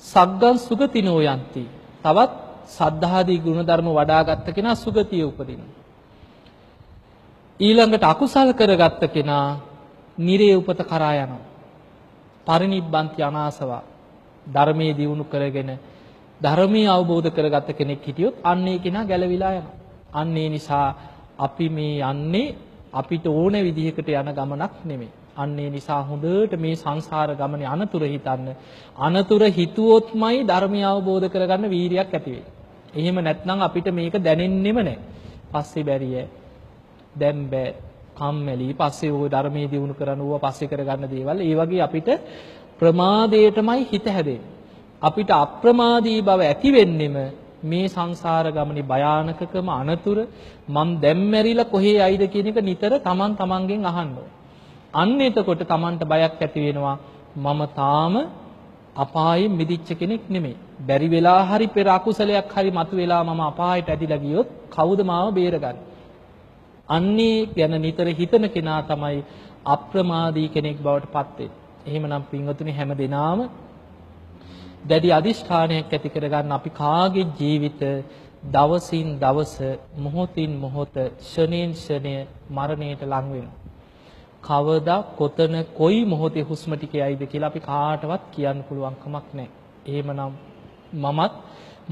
A: සග්ගං සුගතිනෝ යන්ති. තවත් සද්ධාදී ගුණධර්ම වඩාගත්ත කෙනා සුගතිය උපදිනවා. ඊළඟට අකුසල් කරගත්ත කෙනා නිරේ උපත කරා යනවා. පරිනිබ්බන්ති අනාසවා. ධර්මයේ දියුණු කරගෙන ධර්මයේ අවබෝධ කරගත්ත කෙනෙක් හිටියොත් අන්නේ කෙනා ගැලවිලා යනවා. අන්නේ නිසා අපි මේ යන්නේ අපිට ඕන විදිහකට යන ගමනක් නෙමෙයි. අන්නේ නිසා හොඳට මේ සංසාර ගමනේ අනතුරු හිතන්න. අනතුරු හිතුවොත්මයි ධර්මය අවබෝධ කරගන්න වීරියක් ඇති වෙන්නේ. එහෙම නැත්නම් අපිට මේක දැනෙන්නෙම නැහැ. පස්සේ බැරිය. දැන් බෑ. කම්මැලි. පස්සේ ওই ධර්මයේ දිනු කරන ඌව පස්සේ කරගන්න දේවල්. ඒ වගේ අපිට ප්‍රමාදයටමයි හිත හැදෙන්නේ. අපිට අප්‍රමාදී බව ඇති වෙන්නෙම මේ සංසාර ගමනේ භයානකකම අනතුරු මම දැන් මැරිලා කොහේ යයිද කියන එක නිතර තමන්ගෙන් අහන්න ඕනේ. අන්න එතකොට තමන්ට බයක් ඇති වෙනවා මම තාම අපායෙන් මිදිච්ච කෙනෙක් නෙමෙයි. බැරි වෙලා හරි පෙර අකුසලයක් හරි මතුවෙලා මම අපායට ඇදිලා ගියොත් කවුද මාව බේරගන්නේ? අන්නේ ගැන නිතර හිතන කෙනා තමයි අප්‍රමාදී කෙනෙක් බවට පත් වෙන්නේ. එහෙමනම් පින්වතුනි හැම දිනාම දැඩි අදිෂ්ඨානයක් ඇති කරගන්න අපි කාගේ ජීවිත දවසින් දවස මොහොතින් මොහොත ෂණයෙන් ෂණය මරණයට ලං වෙනවා. කවදා කොතන කොයි මොහොතේ හුස්ම ටික යයිද කියලා අපි කාටවත් කියන්න පුළුවන් කමක් නැහැ. එහෙමනම් මමත්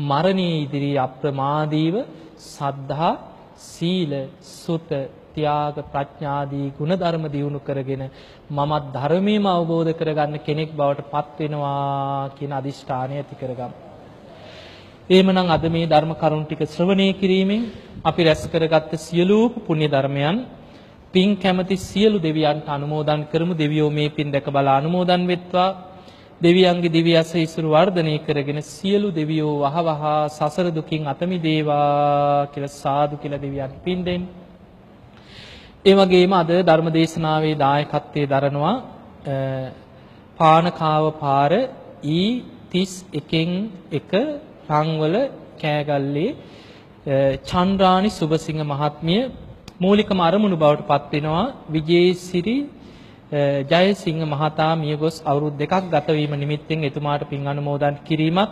A: මරණයේ ඉදිරියේ අප්‍රමාදීව සද්ධා, සීල, සුත, ත්‍යාග, ප්‍රඥාදී ගුණධර්ම දියුණු කරගෙන මමත් ධර්මයේම අවබෝධ කරගන්න කෙනෙක් බවට පත් වෙනවා කියන අදිෂ්ඨානය ඇති කරගමු. එහෙමනම් අද මේ ධර්ම කරුණු ටික ශ්‍රවණය කිරීමෙන් අපි රැස් කරගත්ත සියලු පුණ්‍ය ධර්මයන් පින් කැමති සියලු දෙවියන්ට අනුමෝදන් කරමු. දෙවියෝ මේ පින් දැක බලා අනුමෝදන් වෙත්වා. දෙවියන්ගේ දිව්‍ය ආශීර්වාද වර්ධනය කරගෙන සියලු දෙවියෝ වහවහ සසර දුකින් අත මිදේවා කියලා සාදු කියලා දෙවියන් පින් දෙන්න. ඒ වගේම අද ධර්ම දේශනාවේ දායකත්වයේ දරනවා පානකාව පාර E31න් 1 රංවල කෑගල්ලේ චන්ද්‍රානි සුබසිංහ මහත්මිය මූලිකම අරමුණු බවට පත් වෙනවා. විජේසිරි ජයසිංහ මහතා මියගොස් අවුරුදු 2ක් ගත වීම නිමිත්තෙන් එතුමාට පින් අනුමෝදන් කිරීමත්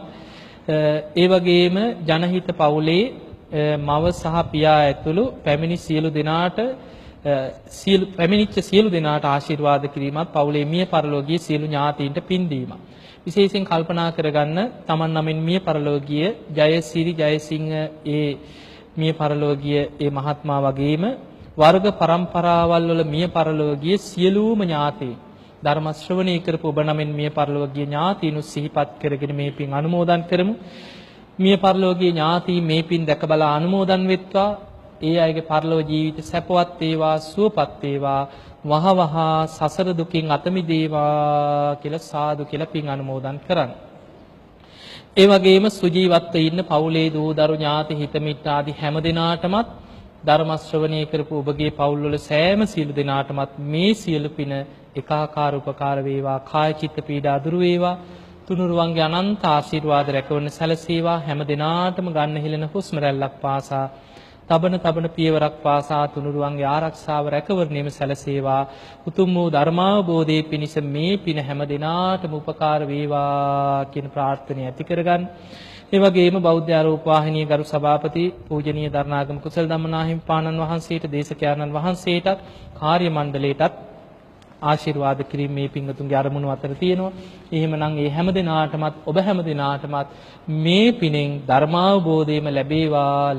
A: ඒ වගේම ජනහිත පවුලේ මව සහ පියා ඇතුළු පැමිණිච්ච සියලු දෙනාට ආශිර්වාද කිරීමත් පවුලේ මිය පරලෝකීය සියලු ඥාතීන්ට පින් දීමත්. විශේෂයෙන් කල්පනා කරගන්න තමන් නමින් මිය පරලෝකීය ජයසිරි ජයසිංහ ඒ මිය පරලෝකීය ඒ මහත්මයා වගේම වර්ග પરම්පරාවල් වල මිය පරලෝකීය සියලුම ඥාතීන් ධර්ම ශ්‍රවණය කරපු ඔබ නමින් මිය පරලෝකීය ඥාතීනු සිහිපත් කරගෙන මේ පින් අනුමෝදන් කරමු. මිය පරලෝකීය ඥාතීන් මේ පින් දැක බලා අනුමෝදන් වෙත්වා. ඒ අයගේ පරලෝක ජීවිත සැපවත් වේවා සුවපත් වේවා වහවහ සසර දුකින් අත මිදේවා කියලා සාදු කියලා පින් අනුමෝදන් කරන්න. ඒ වගේම සුජීවත්ව ඉන්න පවුලේ දූ දරු ඥාති හිත මිත්‍ර ආදී හැම දිනාටමත් ධර්ම ශ්‍රවණය කරපු ඔබගේ පවුල් වල සෑම සියලු දිනාටමත් මේ සියලු පින ඒකාකාර උපකාර වේවා. කාය චිත්ත පීඩා දුරු වේවා. තුනුරුවන්ගේ අනන්ත ආශිර්වාද රැකවන්න සැලසේවා. හැම දිනාටම ගන්න හිලෙන හුස්ම රැල්ලක් පාසා තබන පියවරක් පාසා තුනුරුවන්ගේ ආරක්ෂාව රැකවරණයම සැලසේවා. උතුම් වූ ධර්මාවබෝධයේ පිණිස මේ පින හැම දිනාටම උපකාර වේවා කියන ප්‍රාර්ථනය ඇති කරගන්න. ඒ වගේම බෞද්ධ ආරෝප වාහිනිය ගරු සභාපති පූජනීය දරණාගම කුසල ධම්මනාහිමිපාණන් වහන්සේට දේශකයන්න් වහන්සේටත් කාර්ය මණ්ඩලයටත් ආශිර්වාද කිරීම මේ පින්වතුන්ගේ අරමුණු අතර තියෙනවා. එහෙමනම් ඒ හැම දිනාටමත් ඔබ හැම දිනාටමත් මේ පිනෙන් ධර්මාවබෝධයම ලැබේවා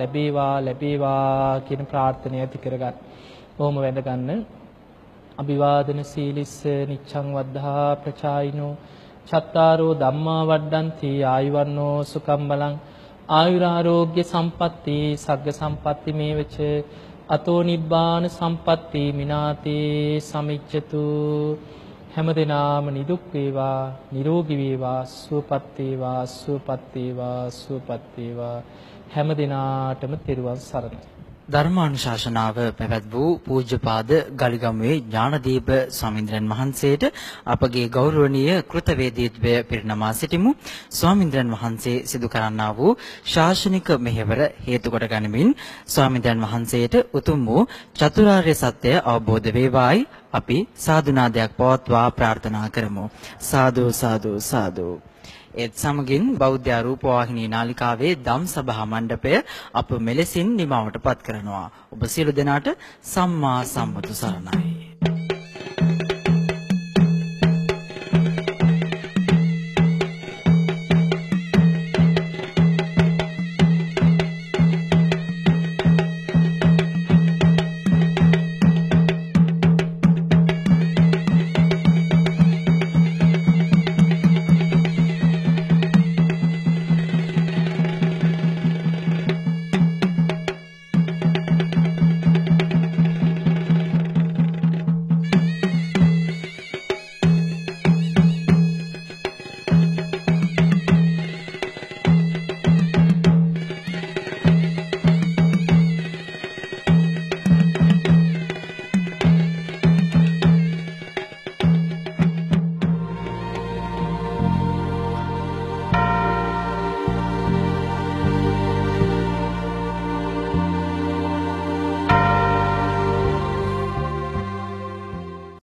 A: කියන ප්‍රාර්ථනය ඇති කරගන්න. බොහොම වැඳ ගන්න. අභිවාදන සීලිස්ස නිච්ඡං වද්ධා ප්‍රචායිනෝ චත්තාරෝ ධම්මා වඩ්ඩಂತಿ ආයුවන්නෝ සුඛම් බලං ආයුරාෝග්‍ය සම්පatti සග්ග සම්පatti මේවච අතෝ නිබ්බාන සම්පatti මිනාතේ සමිච්ඡතු. හැමදෙනාම නිදුක් වේවා නිරෝගී වේවා සුවපත් වේවා හැමදෙනාටම තෙරුවන් සරණයි.
B: ධර්මානුශාසනාව පැවැත් වූ පූජ්‍යපාද ගලිගමුවේ ඥානදීප ස්වාමීන්ද්‍රයන් වහන්සේට අපගේ ගෞරවනීය කෘතවේදීත්වය පිරිනමා සිටිමු. ස්වාමීන්ද්‍රයන් වහන්සේ සිදු කරන්නා වූ ශාසනික මෙහෙවර හේතු කොට ගනිමින් ස්වාමීන්ද්‍රයන් වහන්සේට උතුම් වූ චතුරාර්ය සත්‍ය අවබෝධ වේවායි අපි සාදුනාදයක් පවත්වා ප්‍රාර්ථනා කරමු. සාදු සාදු සාදු. ඒත් සමගින් බෞද්ධ රූප වාහිනී නාලිකාවේ ධම් සභා මණ්ඩපය අප මෙලෙසින් නිමවට පත් කරනවා. ඔබ සියලු දෙනාට සම්මා සම්බුදු සරණයි.